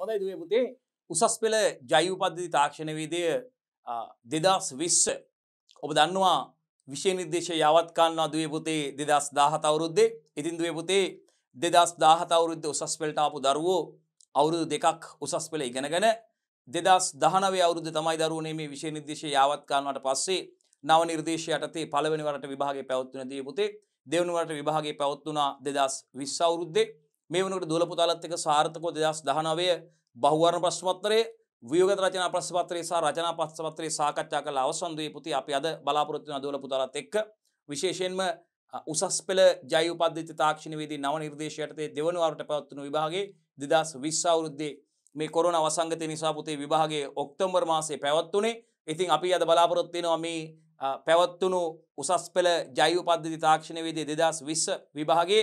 හොඳයි දුවේ පුතේ උසස් පෙළ ජෛව පද්ධති තාක්ෂණ වේදය 2020 ඔබ දන්නවා විෂය නිර්දේශය යවත් ගන්නවා දුවේ පුතේ 2017 අවුරුද්දේ. ඉතින් දුවේ පුතේ 2017 අවුරුද්දේ උසස් පෙළට ආපු දරුවෝ අවුරුදු දෙකක් උසස් පෙළ ඉගෙනගෙන 2019 අවුරුද්දේ තමයි දරුවෝනේ මේ විෂය නිර්දේශය යවත් ගන්නවට පස්සේ නව නිර්දේශය යටතේ පළවෙනි වරට විභාගය පැවැත්වුණා දුවේ පුතේ. දෙවෙනි වරට විභාගය පැවැත්වුණා 2020 අවුරුද්දේ. මේ වුණකට දුවල පුතාලත් එක්ක සාර්ථකව 2019 බහුවර්ණ ප්‍රශ්න පත්‍රය ව්‍යුහගත රචනා ප්‍රශ්න පත්‍රය සහ රචනා ප්‍රශ්න පත්‍රය සාකච්ඡා කළ අවසන් දුවේ පුතේ අපි අද බලාපොරොත්තු වෙන දුවල පුතාලත් එක්ක විශේෂයෙන්ම උසස් පෙළ ජෛව පද්ධති තාක්ෂණ වේදී නව නිර්දේශය යටතේ දෙවන වරට පැවැත්වුණු විභාගයේ 2020 අවුරුද්දේ මේ කොරෝනා වසංගතය නිසා පුතේ විභාගයේ ඔක්තෝබර් මාසයේ පැවැත්වුණේ. ඉතින් අපි අද බලාපොරොත්තු වෙනවා මේ පැවැත්වුණු උසස් පෙළ ජෛව පද්ධති තාක්ෂණ වේදී 2020 විභාගයේ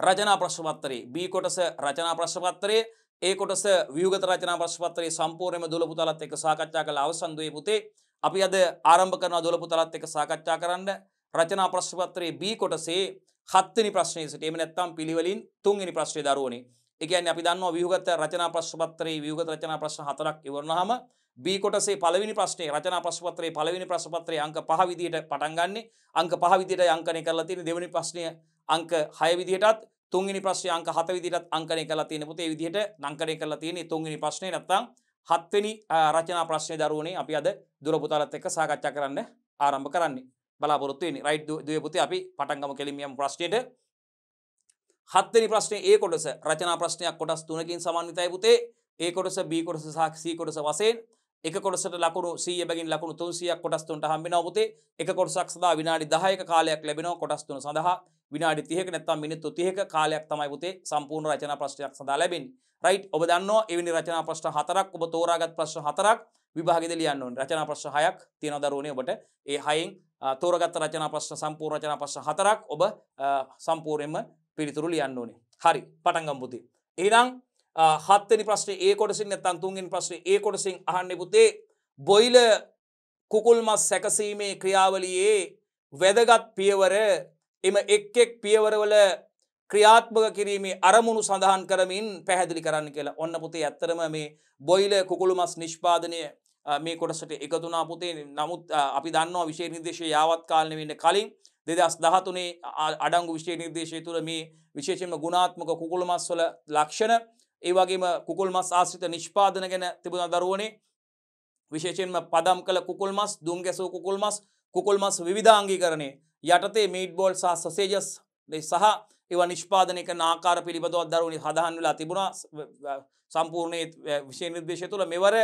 රචනා ප්‍රශ්න පත්‍රයේ B කොටස රචනා ප්‍රශ්න පත්‍රයේ A කොටස ව්‍යුහගත රචනා ප්‍රශ්න පත්‍රයේ සම්පූර්ණයෙන්ම දුවල පුතාලත් එක්ක සාකච්ඡා කළ අවසන් දුවේ පුතේ අපි අද ආරම්භ කරනවා දුවල පුතාලත් එක්ක සාකච්ඡා කරන්න රචනා ප්‍රශ්න පත්‍රයේ B කොටසේ 7 වෙනි ප්‍රශ්නයේ සිට එහෙම නැත්නම් පිළිවෙලින් 3 වෙනි ප්‍රශ්නේ දරුවෝනේ. ඒ කියන්නේ අපි දන්නවා ව්‍යුහගත රචනා ප්‍රශ්න පත්‍රයේ ව්‍යුහගත රචනා ප්‍රශ්න 4ක් ඉවරනහම B කොටසේ පළවෙනි ප්‍රශ්නේ රචනා ප්‍රශ්න පත්‍රයේ පළවෙනි ප්‍රශ්න පත්‍රයේ අංක 5 විදියට පටන් ගන්නෙ අංක 5 විදියට අංකණය කරලා තියෙන දෙවෙනි ප්‍රශ්නය අංක 6 විදියටත් තුන්වෙනි ප්‍රශ්නේ අංක 7 විදිහටත් අංකණය කරලා තියෙන පුතේ. ඒ විදිහට අංකණය කරලා තියෙන තුන්වෙනි ප්‍රශ්නේ නැත්නම් 7 වෙනි රචනා ප්‍රශ්නේ දරුවෝනේ අපි අද දුර පුතාලත් එක්ක සාකච්ඡා කරන්න ආරම්භ කරන්නේ. බලාපොරොත්තු වෙන්නේ. රයිට් දුවේ පුතේ අපි පටන් ගමු කෙලින්ම යමු ප්‍රශ්නෙට. 7 වෙනි ප්‍රශ්නේ A කොටස රචනා ප්‍රශ්නයක් කොටස් 3කින් සමන්විතයි පුතේ. A කොටස B කොටස සහ C කොටස වශයෙන් එක කොටසට ලකුණු 100 බැගින් ලකුණු 300ක් කොටස් 3ට හම්බ වෙනවා පුතේ. එක කොටසක් සඳහා විනාඩි 10ක කාලයක් ලැබෙනවා කොටස් 3 සඳහා. විනාඩි 30ක නැත්නම් මිනිත්තු 30ක කාලයක් තමයි පුතේ සම්පූර්ණ රචනා ප්‍රශ්නයක් සඳහා ලැබෙන්නේ. රයිට් ඔබ දන්නවා එවැනි රචනා ප්‍රශ්න 4ක් ඔබ තෝරාගත් ප්‍රශ්න 4ක් විභාගෙද ලියන්න ඕනේ. රචනා ප්‍රශ්න 6ක් තියෙනවා දරුවෝනේ ඔබට. ඒ 6න් තෝරාගත් රචනා ප්‍රශ්න සම්පූර්ණ රචනා ප්‍රශ්න 4ක් ඔබ සම්පූර්ණයෙන්ම පිළිතුරු ලියන්න ඕනේ. හරි පටන් ගමු පුතේ. එහෙනම් 7 වෙනි ප්‍රශ්නේ A කොටසින් නැත්නම් 3 වෙනි ප්‍රශ්නේ A කොටසින් අහන්නේ පුතේ බොයිල කුකුල් මස් සැකසීමේ ක්‍රියාවලියේ වැදගත් පියවර එම එක් පියවරවල ක්‍රියාත්මක කිරීමේ අරමුණු සඳහන් කරමින් පැහැදිලි කරන්න කියලා. ඔන්න පුතේ ඇත්තටම මේ බොයිල කුකුළු මස් නිෂ්පාදනය මේ කොටසට එකතු වුණා පුතේ. නමුත් අපි දන්නවා විෂය නිර්දේශය යාවත් කාලෙ වෙන්න කලින් 2013 අඩංගු විෂය නිර්දේශය තුළ මේ විශේෂයෙන්ම ගුණාත්මක කුකුළු මස් වල ලක්ෂණ ඒ වගේම කුකුල් මස් ආශ්‍රිත නිෂ්පාදන ගැන තිබුණා දරුවෝනේ. විශේෂයෙන්ම පදම් කළ කුකුල් මස්, දුම් ගැසූ කුකුල් මස් විවිධාංගීකරණය යටතේ මීට් බෝල් සහ සොසේජස් සහ ඒවා නිෂ්පාදනය කරන ආකාර පිළිබඳව දරුවෝනේ සඳහන් වෙලා තිබුණා සම්පූර්ණ විෂය නිර්දේශය තුළ. මෙවර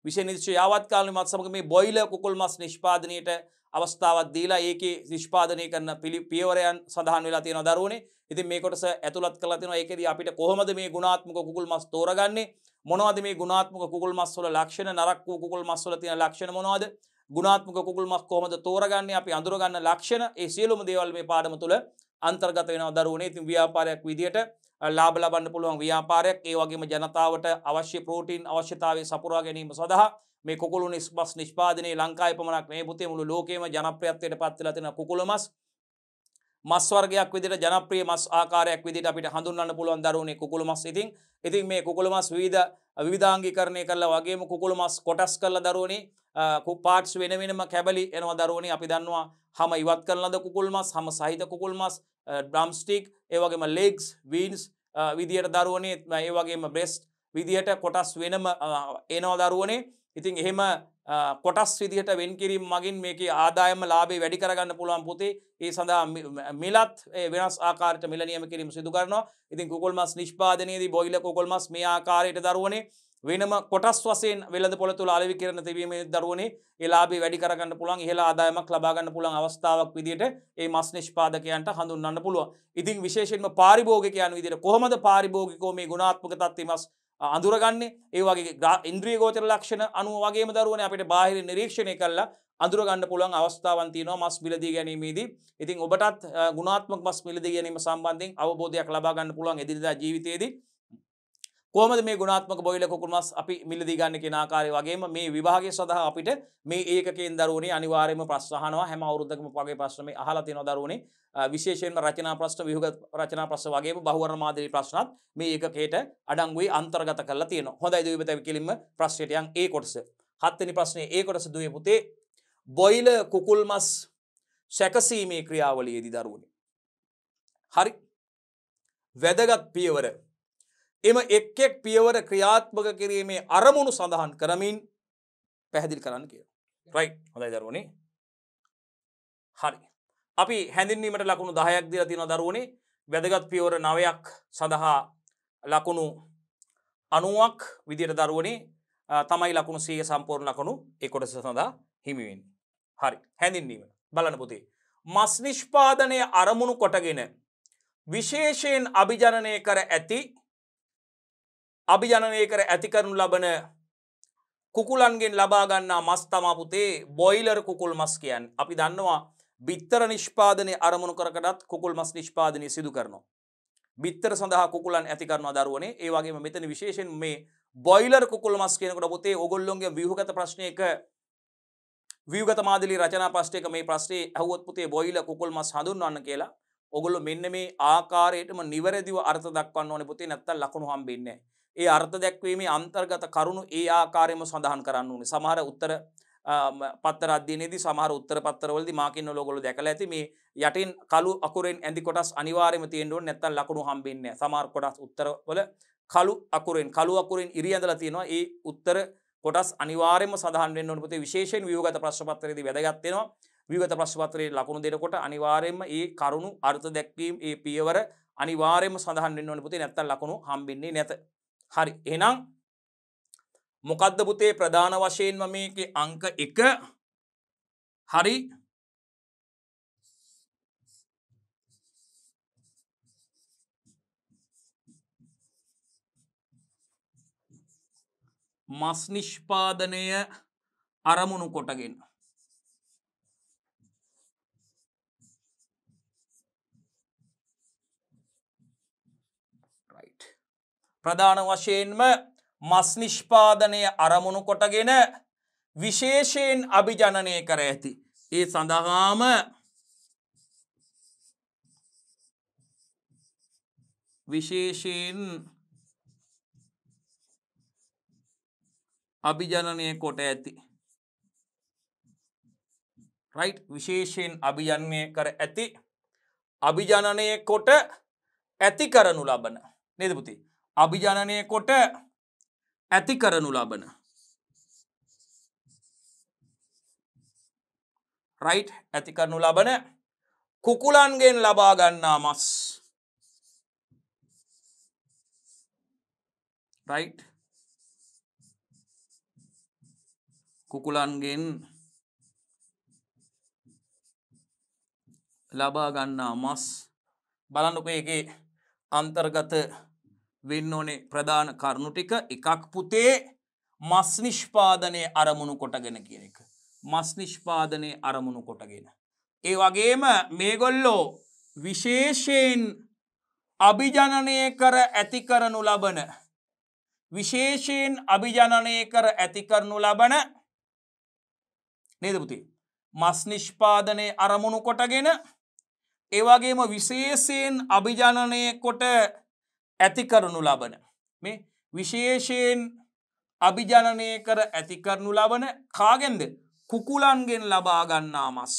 විෂය නිර්දේශය යාවත් කාලෙ මත් සමග මේ බොයිලර් කුකුල් මස් නිෂ්පාදනයට අවස්ථාවක් දීලා ඒකේ නිෂ්පාදනය කරන පියවරයන් සඳහන් වෙලා තියෙනවා දරුවෝනේ. ඉතින් මේ කොටස ඇතුළත් කරලා තියෙනවා. ඒකෙදී අපිට කොහොමද මේ ගුණාත්මක කුකුල් මස් තෝරගන්නේ? මොනවද මේ ගුණාත්මක කුකුල් මස් වල ලක්ෂණ? නරක වූ කුකුල් මස් වල තියෙන ලක්ෂණ මොනවද? ගුණාත්මක කුකුල් මස් කොහොමද තෝරගන්නේ? අපි අඳුර ගන්න ලක්ෂණ ඒ සියලුම දේවල් මේ පාඩම තුළ අන්තර්ගත වෙනවා දරුවෝනේ. ඉතින් ව්‍යාපාරයක් විදියට ලාභ ලබන්න පුළුවන් ව්‍යාපාරයක් ඒ වගේම ජනතාවට අවශ්‍ය ප්‍රෝටීන් අවශ්‍යතාවය සපුරා ගැනීම සඳහා මේ කුකුළු මස් නිෂ්පාදනයේ ලංකාවේ පමණක් නෙවෙයි පුතේ මුළු ලෝකෙම ජනප්‍රියත්වයට පත් වෙලා තියෙන කුකුළු මස් වර්ගයක් විදිහට ජනප්‍රිය මස් ආකාරයක් විදිහට අපිට හඳුන්වන්න පුළුවන් දරුවෝනේ කුකුළු මස්. ඉතින් මේ කුකුළු මස් විවිධාංගීකරණය කරලා වගේම කුකුළු මස් කොටස් කරලා දරුවෝනේ පාර්ට්ස් වෙන වෙනම කැබලි එනවා දරුවෝනේ. අපි දන්නවා හැම ඉවත් කරන ලද කුකුල් මස්, හැම සහිත කුකුල් මස්, ඩ්‍රම් ස්ටික්, ඒ වගේම ලෙග්ස්, වීන්ස් විදියට දරුවෝනේ, ඒ වගේම බ්‍රෙස්ට් විදියට කොටස් වෙනම එනවා දරුවෝනේ. ඉතින් එහෙම කොටස් විදිහට වෙන් කිරීම මගින් මේකේ ආදායම ලාභය වැඩි කරගන්න පුළුවන් පුතේ. ඒ සඳහා මිලත් වෙනස් ආකාරයට මිල නියම කිරීම සිදු කරනවා. ඉතින් කුකුල් මස් නිෂ්පාදනයේදී බොයිලර් කුකුල් මස් මේ ආකාරයට දරුවෝනේ වෙනම කොටස් වශයෙන් වෙළඳ පොළ තුල අලෙවි කිරණ තිබීමේ දරුවෝනේ ඒ ලාභය වැඩි කරගන්න පුළුවන්, ඉහළ ආදායමක් ලබා ගන්න පුළුවන් අවස්ථාවක් විදිහට මේ මස් නිෂ්පාදකයන්ට හඳුන්වන්න පුළුවන්. ඉතින් විශේෂයෙන්ම පාරිභෝගිකයන් විදිහට කොහොමද පාරිභෝගිකෝ මේ ගුණාත්මක තත්ත්ව මස් අඳුරගන්නේ? ඒ වගේ ඉන්ද්‍රිය ගෝචර ලක්ෂණ අනුව වගේම දරුවෝනේ අපිට බාහිර නිරීක්ෂණය කළා අඳුර ගන්න පුළුවන් අවස්ථාවන් තියෙනවා මස් මිලදී ගැනීමේදී. ඉතින් ඔබටත් ගුණාත්මක මස් මිලදී ගැනීම සම්බන්ධයෙන් අවබෝධයක් ලබා ගන්න පුළුවන් එදිනදා ජීවිතයේදී. කොහොමද මේ ගුණාත්මක බොයිලර් කුකුල් මස් අපි මිලදී ගන්න කියන ආකාරය වගේම මේ විභාගය සඳහා අපිට මේ ඒකකයෙන් දරුවනේ අනිවාර්යයෙන්ම ප්‍රශ්න අහනවා හැම අවුරුද්දකම වගේ ප්‍රශ්න මේ අහලා තියෙනවා දරුවනේ විශේෂයෙන්ම රචනා ප්‍රශ්න විහුගත රචනා ප්‍රශ්න වගේම බහුවර්ණ මාදිරි ප්‍රශ්නත් මේ ඒකකයට අඩංගුවේ අන්තර්ගත කරලා තියෙනවා. හොඳයි දුවේ පුතේ කෙලින්ම ප්‍රශ්නයට යන් ඒ කොටස. 7 වෙනි ප්‍රශ්නේ ඒ කොටස දුවේ පුතේ බොයිලර් කුකුල් මස් සැකසීමේ ක්‍රියාවලියේදී දරුවනේ. හරි. වැදගත් පියවර එම එක් එක් පියවර ක්‍රියාත්මක කිරීමේ අරමුණු සඳහන් කරමින් පැහැදිලි කරන්න කියලා. රයිට්. හොඳයි දරුවනේ. හරි. අපි හැඳින්වීමට ලකුණු 10ක් දීලා තියෙනවා දරුවනේ. වැදගත් පියවර 9ක් සඳහා ලකුණු 90ක් විදියට දරුවනේ තමයි ලකුණු 100 සම්පූර්ණ ලකුණු ඒ කොටස සඳහා හිමි වෙන්නේ. හරි. හැඳින්වීම. බලන්න පුතේ. මස් නිෂ්පාදනය අරමුණු කොටගෙන විශේෂයෙන් අභිජනනය කර ඇති කරනු ලබන කුකුලන්ගෙන් ලබා ගන්නා මස් තමා පුතේ බොයිලර් කුකුල් මස් කියන්නේ. අපි දන්නවා බිත්තර නිෂ්පාදනයේ අරමුණු කරකටත් කුකුල් මස් නිෂ්පාදනය සිදු කරනවා. බිත්තර සඳහා කුකුලන් ඇති කරනවා දරුවනේ. ඒ වගේම මෙතන විශේෂයෙන් මේ බොයිලර් කුකුල් මස් කියනකොට පුතේ ඕගොල්ලෝගේ ව්‍යුහගත ප්‍රශ්නයක ව්‍යුහගත මාදිලි රචනා ප්‍රශ්නයක මේ ප්‍රශ්නේ අහුවොත් පුතේ බොයිලර් කුකුල් මස් හඳුන්වන්න කියලා. ඔගොල්ලෝ මෙන්න මේ ආකාරයටම නිවැරදිව අර්ථ දක්වන්න ඕනේ පුතේ නැත්තම් ලකුණු හම්බෙන්නේ නැහැ. ඒ අර්ථ දැක්වීමේ අන්තර්ගත කරුණු ඒ ආකාරයෙන්ම සඳහන් කරන්න ඕනේ. සමහර උත්තර පත්තර අධ්‍යයනයේදී සමහර උත්තර පත්තරවලදී මාකින් වල ඔයගොල්ලෝ දැකලා ඇති මේ යටින් කළු අකුරෙන් ඇඳි කොටස් අනිවාර්යයෙන්ම තියෙන්න ඕනේ නැත්තම් ලකුණු හම්බෙන්නේ නැහැ. සමහර කොටස් උත්තරවල කළු අකුරෙන් ඉරි ඇඳලා තියෙනවා. ඒ උත්තර කොටස් අනිවාර්යයෙන්ම සඳහන් වෙන්න ඕනේ පුතේ. විශේෂයෙන් ව්‍යුහගත ප්‍රශ්න පත්‍රයේදී වැදගත් වෙනවා. ව්‍යුහගත ප්‍රශ්න පත්‍රයේ ලකුණු දෙනකොට අනිවාර්යයෙන්ම ඒ කරුණු අර්ථ දැක්වීම ඒ පියවර අනිවාර්යයෙන්ම සඳහන් වෙන්න ඕනේ පුතේ. නැත්තම් ලකුණු හම්බෙන්නේ නැත. හරි. එහෙනම් මොකද්ද පුතේ ප්‍රධාන වශයෙන්ම මේකේ අංක 1 හරි මස් නිෂ්පාදනය අරමුණු කොටගෙන ප්‍රධාන වශයෙන්ම මස් නිෂ්පාදනය අරමුණු කොටගෙන විශේෂයෙන් අභිජනනය කර ඇති. ඒ සඳහාම විශේෂයෙන් අභිජනනය කොට ඇති. රයිට්. විශේෂයෙන් අභිජනනය කර ඇති. අභිජනනය කොට ඇති කරනු ලබන නේද පුතේ? අභිජනනය කොට ඇති කරනු ලබන රයිට් ඇති කරනු ලබන කුකුලන්ගෙන් ලබා ගන්නා මස් රයිට් කුකුලන්ගෙන් ලබා ගන්නා මස් බලන්නකො ඒකේ අන්තර්ගත වෙන්න ඕනේ ප්‍රධාන කරුණු ටික. එකක් පුතේ මස් නිෂ්පාදනයේ අරමුණු කොටගෙන කියන එක. මස් නිෂ්පාදනයේ අරමුණු කොටගෙන. ඒ වගේම මේගොල්ලෝ විශේෂයෙන් අභිජනනය කර ඇති කරනු ලබන විශේෂයෙන් අභිජනනය කර ඇති කරනු ලබන නේද පුතේ? මස් නිෂ්පාදනයේ අරමුණු කොටගෙන ඒ වගේම විශේෂයෙන් අභිජනනය කොට ඇති කරනු ලබන මේ විශේෂයෙන් අභිජනනය කර ඇති කරනු ලබන කාගෙන්ද? කුකුලන්ගෙන් ලබා ගන්නා මස්.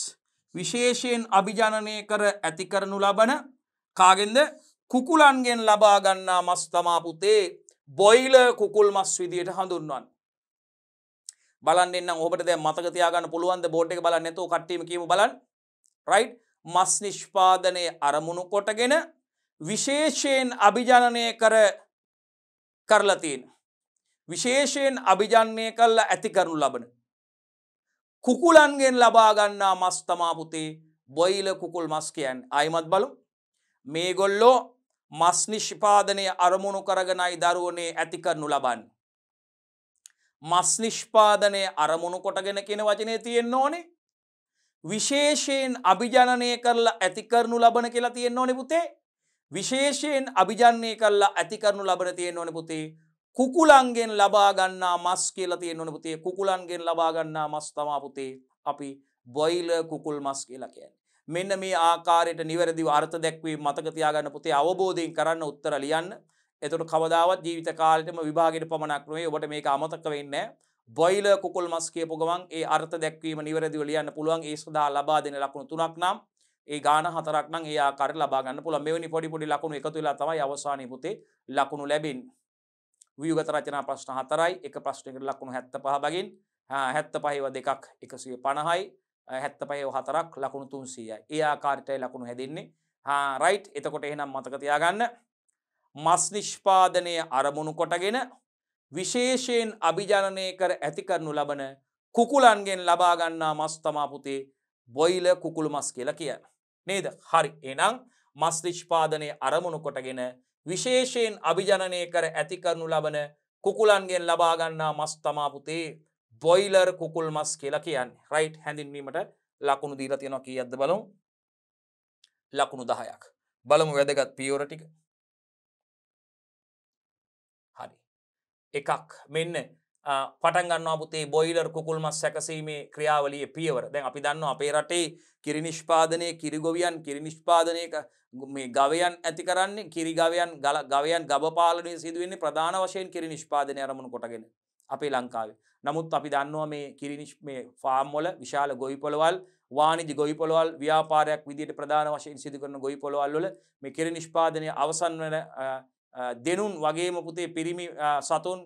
විශේෂයෙන් අභිජනනය කර ඇති කරනු ලබන කාගෙන්ද? කුකුලන්ගෙන් ලබා ගන්නා මස් තමා පුතේ බොයිලර් කුකුල් මස් විදියට හඳුන්වන්නේ. බලන්න එන්නම් ඔබට දැන් මතක තියාගන්න පුළුවන් ද බෝඩ් එක බලන්න නැතුව කට්ටියම කියමු බලන්න. රයිට්. මස් නිෂ්පාදනයේ අරමුණු කොටගෙන විශේෂයෙන් අභිජනනය කරලා තියෙන විශේෂයෙන් අභිජනනය කරලා ඇති කරනු ලබන කුකුලන්ගෙන් ලබා ගන්නා මස් තමා පුතේ බොයිලර් කුකුල් මස් කියන්නේ. ආයිමත් බලමු. මේගොල්ලෝ මස් නිෂ්පාදනයේ අරමුණු කරගෙනයි දරුවනේ ඇති කරනු ලබන්නේ. මස් නිෂ්පාදනයේ අරමුණු කොටගෙන කියන වචනේ තියෙන්න ඕනේ. විශේෂයෙන් අභිජනනය කරලා ඇති කරනු ලබන කියලා තියෙන්න ඕනේ පුතේ. විශේෂයෙන් අභිජන්ණය කරලා ඇති කරනු ලබන තියෙන්න ඕනේ පුතේ කුකුලන්ගෙන් ලබා ගන්නා මස් කියලා තියෙන්න ඕනේ පුතේ. කුකුලන්ගෙන් ලබා ගන්නා මස් තමයි පුතේ අපි බොයිලර් කුකුල් මස් කියලා කියන්නේ. මෙන්න මේ ආකාරයට නිවැරදිව අර්ථ දැක්වීම මතක තියාගන්න පුතේ අවබෝධයෙන් කරන්න උත්තර ලියන්න. එතකොට කවදාවත් ජීවිත කාලෙටම විභාගයට පමණක් නෙවෙයි ඔබට මේක අමතක වෙන්නේ නැහැ. බොයිලර් කුකුල් මස් කියපු ගමන් ඒ අර්ථ දැක්වීම නිවැරදිව ලියන්න පුළුවන්. ඒ සඳහා ලබා දෙන ලකුණු 3ක් නම් ඒ ගාන 4ක් නම් ඒ ආකාරයට ලබා ගන්න පුළුවන්. මෙවැනි පොඩි පොඩි ලකුණු එකතු වෙලා තමයි අවසානයේ පුතේ ලකුණු ලැබෙන්නේ. ව්‍යුගත රචනා ප්‍රශ්න 4යි. එක ප්‍රශ්නයකට ලකුණු 75 බගින් 75 ඒවා දෙකක් 150යි 75 ඒවා 4ක් ලකුණු 300යි. ඒ ආකාරයටයි ලකුණු හැදෙන්නේ. රයිට්. එතකොට එහෙනම් මතක තියාගන්න මස් නිෂ්පාදනයේ අරමුණු කොටගෙන විශේෂයෙන් අභිජනනය කර ඇති කරනු ලබන කුකුලන්ගෙන් ලබා ගන්නා මස් තමා පුතේ බොයිලර් කුකුළු මස් කියලා කියන්නේ. නේද? හරි. එහෙනම් මස් නිෂ්පාදනයේ අරමුණු කොටගෙන විශේෂයෙන් අභිජනනය කර ඇති කරනු ලබන කුකුලන්ගෙන් ලබා ගන්නා මස් තමා පුතේ බොයිලර් කුකුල් මස් කියලා කියන්නේ. රයිට්. හැඳින්වීමට ලකුණු දීලා තියෙනවා කීයක්ද බලමු. ලකුණු 10ක්. බලමු වැදගත් පියවර ටික. හරි. එකක් මෙන්න පටන් ගන්නවා පුතේ බොයිලර් කුකුල් මස් සැකසීමේ ක්‍රියාවලියේ පියවර. දැන් අපි දන්නවා අපේ රටේ කිරි නිෂ්පාදනයේ කිරි ගොවියන් කිරි නිෂ්පාදනයක මේ ගවයන් ඇති කරන්නේ කිරි ගවයන් ගව පාලනය සිදු වෙන්නේ ප්‍රධාන වශයෙන් කිරි නිෂ්පාදනය ආරමුණු කොටගෙන අපේ ලංකාවේ. නමුත් අපි දන්නවා මේ මේ ෆාම් වල විශාල ගොවි පොළවල් වාණිජ ගොවි පොළවල් ව්‍යාපාරයක් විදිහට ප්‍රධාන වශයෙන් සිදු කරන ගොවි පොළවල් වල මේ කිරි නිෂ්පාදනය අවසන් වෙන දෙනුන් වගේම පුතේ පිරිමි සතුන්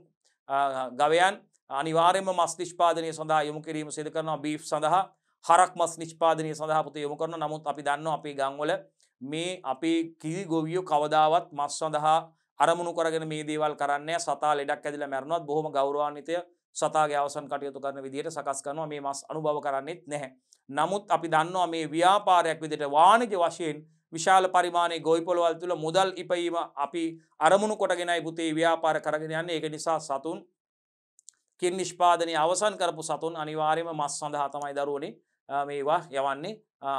ගවයන් අනිවාර්යයෙන්ම මස් නිෂ්පාදනය සඳහා යොමු කිරීම සිදු කරනවා බීෆ් සඳහා හරක් මස් නිෂ්පාදනය සඳහා පුතේ යොමු කරනවා. නමුත් අපි දන්නවා අපේ ගම්වල මේ අපේ කිරි ගොවියෝ කවදාවත් මස් සඳහා අරමුණු කරගෙන මේ දේවල් කරන්නේ නැහැ. සතා ලෙඩක් ඇදිලා මැරුණොත් බොහොම ගෞරවාන්විතය සතාගේ අවසන් කටයුතු කරන විදිහට සකස් කරනවා. මේ මස් අනුභව කරන්නේත් නැහැ. නමුත් අපි දන්නවා මේ ව්‍යාපාරයක් විදිහට වාණිජ වශයෙන් විශාල පරිමාණයේ ගොවි පොළවල් තුල මුදල් ඉපයීම අපි අරමුණු කොටගෙනයි පුතේ ව්‍යාපාර කරගෙන යන්නේ. ඒක නිසා සතුන් කිරි නිෂ්පාදනය අවසන් කරපු සතුන් අනිවාර්යයෙන්ම මස් සඳහා තමයි දරුවනේ මේවා යවන්නේ.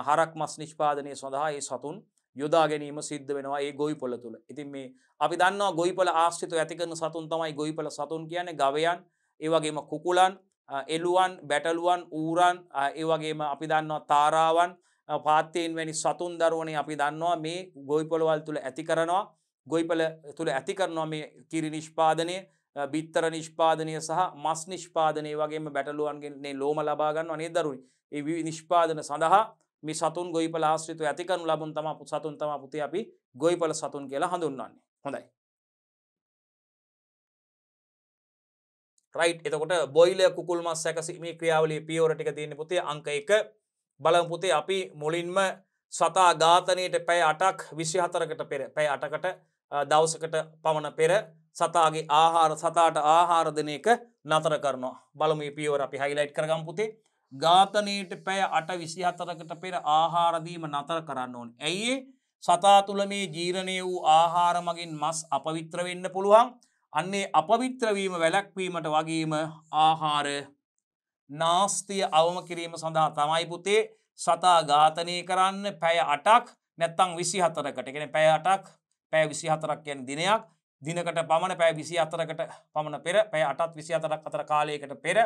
හරක් මස් නිෂ්පාදනය සඳහා ඒ සතුන් යොදා ගැනීම සිද්ධ වෙනවා ඒ ගොවිපොළ තුල. ඉතින් මේ අපි දන්නවා ගොවිපොළ ආශ්‍රිතව ඇති කරන සතුන් තමයි ගොවිපොළ සතුන් කියන්නේ. ගවයන්, ඒ වගේම කුකුලන්, එළුවන්, බැටළුවන්, ඌරන්, ඒ වගේම අපි දන්නවා තාරාවන්, පාත්තේන් වැනි සතුන් දරුවනේ අපි දන්නවා මේ ගොවිපොළවල් තුල ඇති කරනවා. ගොවිපොළ තුල ඇති කරනවා මේ කිරි නිෂ්පාදනය, බිත්තර නිෂ්පාදනය සහ මස් නිෂ්පාදනය වගේම බැටළුවන්ගෙන් ලෝම ලබා ගන්නවා නේද දරුවනේ. ඒ නිෂ්පාදන සඳහා මේ සතුන් ගොවිපොළ ආශ්‍රිතව ඇති කරනු ලබන සතුන් තමයි පුතේ අපි ගොවිපොළ සතුන් කියලා හඳුන්වන්නේ. හොඳයි. රයිට්. එතකොට බොයිලර් කුකුල් මස් සැකසීමේ ක්‍රියාවලියේ පියවර ටික තියෙන්නේ පුතේ අංක 1. බලමු පුතේ අපි මුලින්ම සතා ඝාතනයේට පැය 8ක් 24කට පෙර පැය 8කට දවසකට පමණ පෙර සතාගේ සතාට ආහාර දෙන එක නතර කරනවා. බලමු මේ පියවර අපි හයිලයිට් කරගමු පුතේ. ඝාතනයේට පැය 8:24කට පෙර ආහාර දීම නතර කරන්න ඕනේ. ඇයි සතා තුල මේ ජීර්ණය වූ ආහාර මගින් මස් අපවිත්‍ර වෙන්න පුළුවන්. අන්නේ අපවිත්‍ර වීම වැළැක්වීමට වගේම ආහාර නාස්තිය අවම කිරීම සඳහා තමයි පුතේ සතා ඝාතනය කරන්න පැය 8ක් නැත්නම් 24කට. ඒ කියන්නේ පැය 8ක් පැය 24ක් කියන්නේ දිනයක්. දිනකට පමණ පැය 24කට පමණ පෙර පැය 8ත් 24ක් අතර කාලයකට පෙර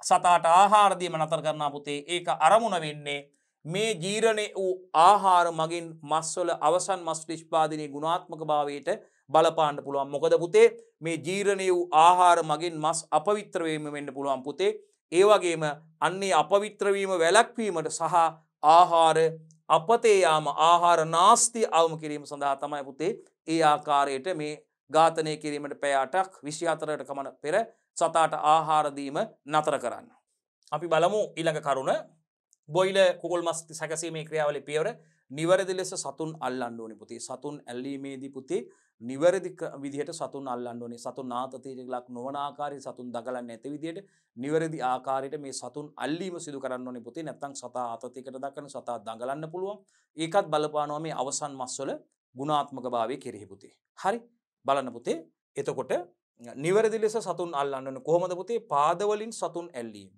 සතාට ආහාර දීම නතර කරනවා පුතේ. ඒක අරමුණ වෙන්නේ මේ ජීර්ණ වූ ආහාර මගින් මස්වල අවසන් මස් නිෂ්පාදනයේ ගුණාත්මක භාවයට බලපාන්න පුළුවන්. මොකද පුතේ මේ ජීර්ණ වූ ආහාර මගින් මස් අපවිත්‍ර වීම වෙන්න පුළුවන් පුතේ. ඒ වගේම අන්නේ අපවිත්‍ර වීම වැළැක්වීමට සහ ආහාර අපතේ යාම ආහාර නාස්තිය අවම කිරීම සඳහා තමයි පුතේ ඒ ආකාරයට මේ ඝාතනය කිරීමට පැය 8ක් 24කට කමන පෙර සතාට ආහාර දීම නතර කරන්න. අපි බලමු ඊළඟ කරුණ. බොයිලර් කුකුල් මස් සැකසීමේ ක්‍රියාවලියේ පියවර නිවැරදි ලෙස සතුන් අල්ලන්න ඕනේ පුතේ. සතුන් ඇල්ලීමේදී පුතේ නිවැරදි විදිහට සතුන් අල්ලන්න ඕනේ. සතුන් ආතතියට ලක් නොවන ආකාරයේ සතුන් දගලන්නේ නැති විදිහට නිවැරදි ආකාරයට මේ සතුන් අල්ලීම සිදු කරන්න ඕනේ පුතේ. නැත්නම් සතා ආතතියකට දක්වන සතා දඟලන්න පුළුවන්. ඒකත් බලපානවා මේ අවසන් මස්වල ගුණාත්මක භාවය කෙරෙහි පුතේ. හරි. බලන්න පුතේ. එතකොට නිවැරදි ලෙස සතුන් අල්ලන්න ඕනේ කොහොමද පුතේ? පාද වලින් සතුන් ඇල්ලීම.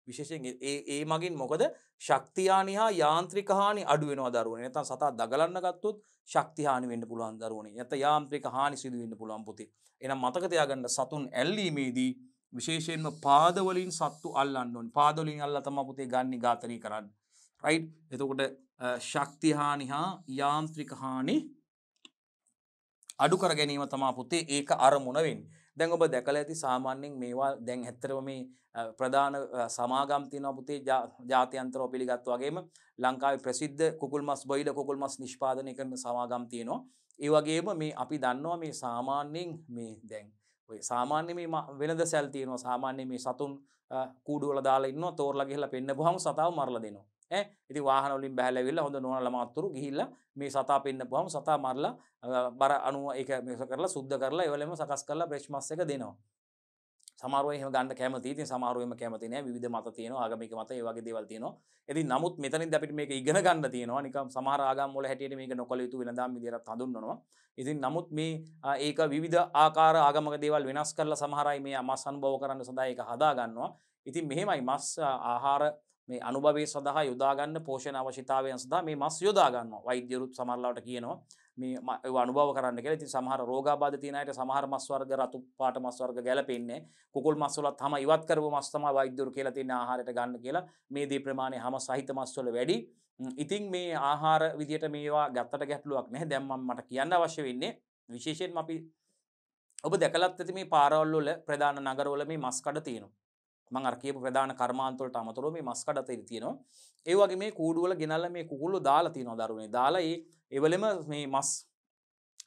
විශේෂයෙන් ඒ මගින් මොකද ශක්තිය හානි හා යාන්ත්‍රික හානි අඩු වෙනවා දරුවනේ. නැත්නම් සතා දගලන්න ගත්තොත් ශක්තිය හානි වෙන්න පුළුවන් දරුවනේ. නැත්නම් යාන්ත්‍රික හානි සිදු වෙන්න පුළුවන් පුතේ. එහෙනම් මතක තියාගන්න සතුන් ඇල්ලීමේදී විශේෂයෙන්ම පාද වලින් සත්තු අල්ලන්න ඕනේ. පාද වලින් අල්ලලා තමයි පුතේ ගන්නි ඝාතනය කරන්නේ. රයිට්? එතකොට ශක්තිය හානි හා යාන්ත්‍රික හානි අඩු කර ගැනීම තමයි පුතේ ඒක අරමුණ වෙන්නේ. දැන් ඔබ දැකලා ඇති සාමාන්‍යයෙන් මේවා දැන් ඇත්තටම මේ ප්‍රධාන සමාගම් තියෙනවා පුතේ ජාත්‍යන්තරව පිළිගත්තු වගේම ලංකාවේ ප්‍රසිද්ධ කුකුල් මස් බොයිල කුකුල් මස් නිෂ්පාදනය කරන සමාගම් තියෙනවා. ඒ වගේම මේ අපි දන්නවා මේ සාමාන්‍යයෙන් මේ දැන් ඔය සාමාන්‍ය මේ වෙනද සැල් තියෙනවා සාමාන්‍ය මේ සතුන් කූඩු වල දාලා ඉන්නවා තෝරලා ගිහලා පෙන්නපුවාම සතාව මරලා දෙනවා. ඉතින් වාහන වලින් බහැලා ඇවිල්ලා හොඳ නෝනලා මාත්තුරු ගිහිල්ලා මේ සතා පෙන්නපුවාම සතා මරලා බර අණුව ඒක මේක කරලා සුද්ධ කරලා ඒවලෙම සකස් කරලා බ්‍රෙෂ් මස් එක දෙනවා. සමහරව එහෙම ගන්න කැමතියි. ඉතින් සමහරව එහෙම කැමති නෑ. විවිධ මත තියෙනවා. ආගමික මත ඒ වගේ දේවල් තියෙනවා. ඉතින් නමුත් මෙතනින්ද අපිට මේක ඉගෙන ගන්න තියෙනවා. නිකම් සමහර ආගම් වල හැටියට මේක නොකල යුතු වෙනදාම් විදියට හඳුන්වනවා. ඉතින් නමුත් මේ ඒක විවිධ ආකාර ආගමක දේවල් වෙනස් කරලා සමහර අය මේ මස් අනුභව කරන්න සඳහා ඒක හදා ගන්නවා. ඉතින් මෙහෙමයි මස් ආහාර මේ අනුභවයේ සඳහා යොදා ගන්න පෝෂණ අවශ්‍යතාවයන් සඳහා මේ මස් යොදා ගන්නවා. වෛද්‍යරුත් සමහරලාට කියනවා මේ ඒව අනුභව කරන්න කියලා. ඉතින් සමහර රෝගාබාධ තියෙන අයට සමහර මස් වර්ග රතු පාට මස් වර්ග ගැලපෙන්නේ. කුකුල් මස් වලත් හැම ඉවත් කරපු මස් තමයි වෛද්‍යරු කියලා තියෙන ආහාරයට ගන්න කියලා. මේ දී ප්‍රමාණය හැම සහිත මස් වල වැඩි. ඉතින් මේ ආහාර විදියට මේවා ගත්තට ගැටලුවක් නැහැ. දැන් මට කියන්න අවශ්‍ය වෙන්නේ විශේෂයෙන්ම අපි ඔබ දැකලත් ඇති මේ පාරවල් වල ප්‍රධාන නගරවල මේ මස් කඩ තියෙනවා. මම අර කියපු ප්‍රධාන කර්මාන්ත වලට අමතරව මේ මස් කඩ තියෙනවා. ඒ වගේ මේ කූඩු වල ගෙනල්ලා මේ කුකුල්ලෝ දාලා තියෙනවා දරුවනේ. දාලා ඒවලෙම මේ මස්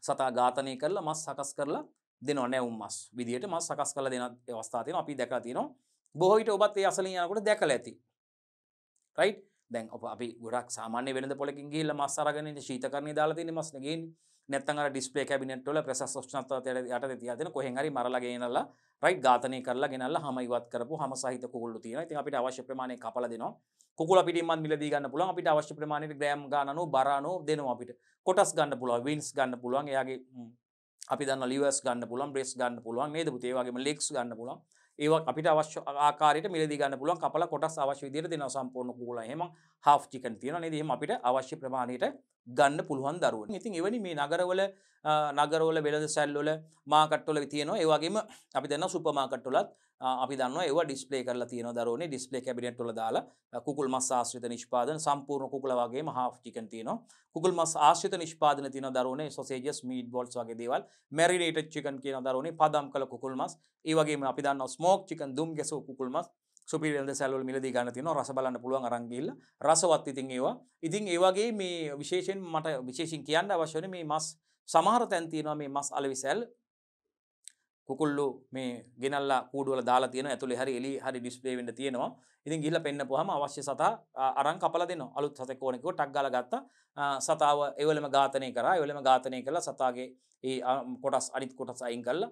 සතා ඝාතනය කරලා මස් සකස් කරලා දෙනවා නැවුම් මස් විදියට මස් සකස් කරලා දෙන අවස්ථා තියෙනවා. අපි දැකලා තියෙනවා. බොහෝ විට ඔබත් ඒ අසලින් යනකොට දැකලා ඇති. රයිට්? දැන් අපි ගොඩක් සාමාන්‍ය වෙළඳ පොලකින් ගිහිල්ලා මස් අරගෙන ඉන්නේ ශීතකරණේ දාලා තියෙන මස් නේ ගේන්නේ. නැත්නම් අර ඩිස්ප්ලේ කැබිනට් වල ප්‍රසස් උෂ්ණත්වයට යටතේ තියලා තියෙන කොහෙන් හරි මරලා ගෙනල්ලා රයිට් ඝාතනය කරලා ගෙනල්ලා හැම ඉවත් කරපු හැම සහිත කුකුල්ලු තියෙනවා. ඉතින් අපිට අවශ්‍ය ප්‍රමාණය කපලා දෙනවා. කුකුල පිටින්මත් මිලදී ගන්න පුළුවන්. අපිට අවශ්‍ය ප්‍රමාණයට ග්‍රෑම් ගාන අනුව බර අනුව දෙනවා අපිට. කොටස් ගන්න පුළුවන්, වින්ස් ගන්න පුළුවන්. එයාගේ අපි දන්න ලිවර්ස් ගන්න පුළුවන්, බ්‍රෙස්ට් ගන්න පුළුවන්. නේද පුතේ? ඒ වගේම ලෙග්ස් ගන්න පුළුවන්. ඒවා අපිට අවශ්‍ය ආකාරයට මිලදී ගන්න පුළුවන්. කපලා කොටස් අවශ්‍ය විදිහට දෙනවා සම්පූර්ණ කුකුලා. එහෙම half chicken තියෙනවා නේද? එහෙම අපිට අවශ්‍ය ප්‍රමාණයට ගන්න පුළුවන් දරුවනේ. ඉතින් එවැනි මේ නගරවල වෙළඳ සැල් වල මාකට් වල තියෙනවා. ඒ වගේම අපි දන්නවා සුපර් මාකට් වලත් අපි දන්නවා ඒවා ඩිස්ප්ලේ කරලා තියෙනවා දරුවනේ. ඩිස්ප්ලේ කැබිනට් වල දාලා කුකුල් මස් ආශ්‍රිත නිෂ්පාදන සම්පූර්ණ කුකුල වගේම half chicken තියෙනවා. කුකුල් මස් ආශ්‍රිත නිෂ්පාදන තියෙනවා දරුවනේ. sausages, meat balls වගේ දේවල්. marinated chicken කියන දරුවනේ. පදම් කළ කුකුල් මස්. ඒ වගේම අපි දන්නවා smoked chicken, දුම් ගැසූ කුකුල් මස්. සුපිරි වෙළඳ සැල් වල මිලදී ගන්න තියෙනවා. රස බලන්න පුළුවන් අරන් ගිහිල්ලා. රසවත් ඉතින් ඒවා. ඉතින් ඒ වගේ මේ විශේෂයෙන් මට විශේෂයෙන් කියන්න අවශ්‍ය වෙන්නේ මේ මස් සමහර තැන් තියෙනවා මේ මස් අලෙවි සැල් කුකුල්ලු මේ ගෙනල්ලා කූඩු වල දාලා තියෙනවා. ඇතුලේ හරි එළිය හරි ඩිස්ප්ලේ වෙන්න තියෙනවා. ඉතින් ගිහිල්ලා පෙන්නපුවාම අවශ්‍ය සතා අරන් කපලා දෙනවා. අලුත් සතෙක් ඕනේ කිව්ව ටක් ගාලා ගත්තා. සතාව ඒවලම ඝාතනය කරා. ඒවලම ඝාතනය කළා සතාගේ ඒ කොටස් අනිත් කොටස් අයින් කළා.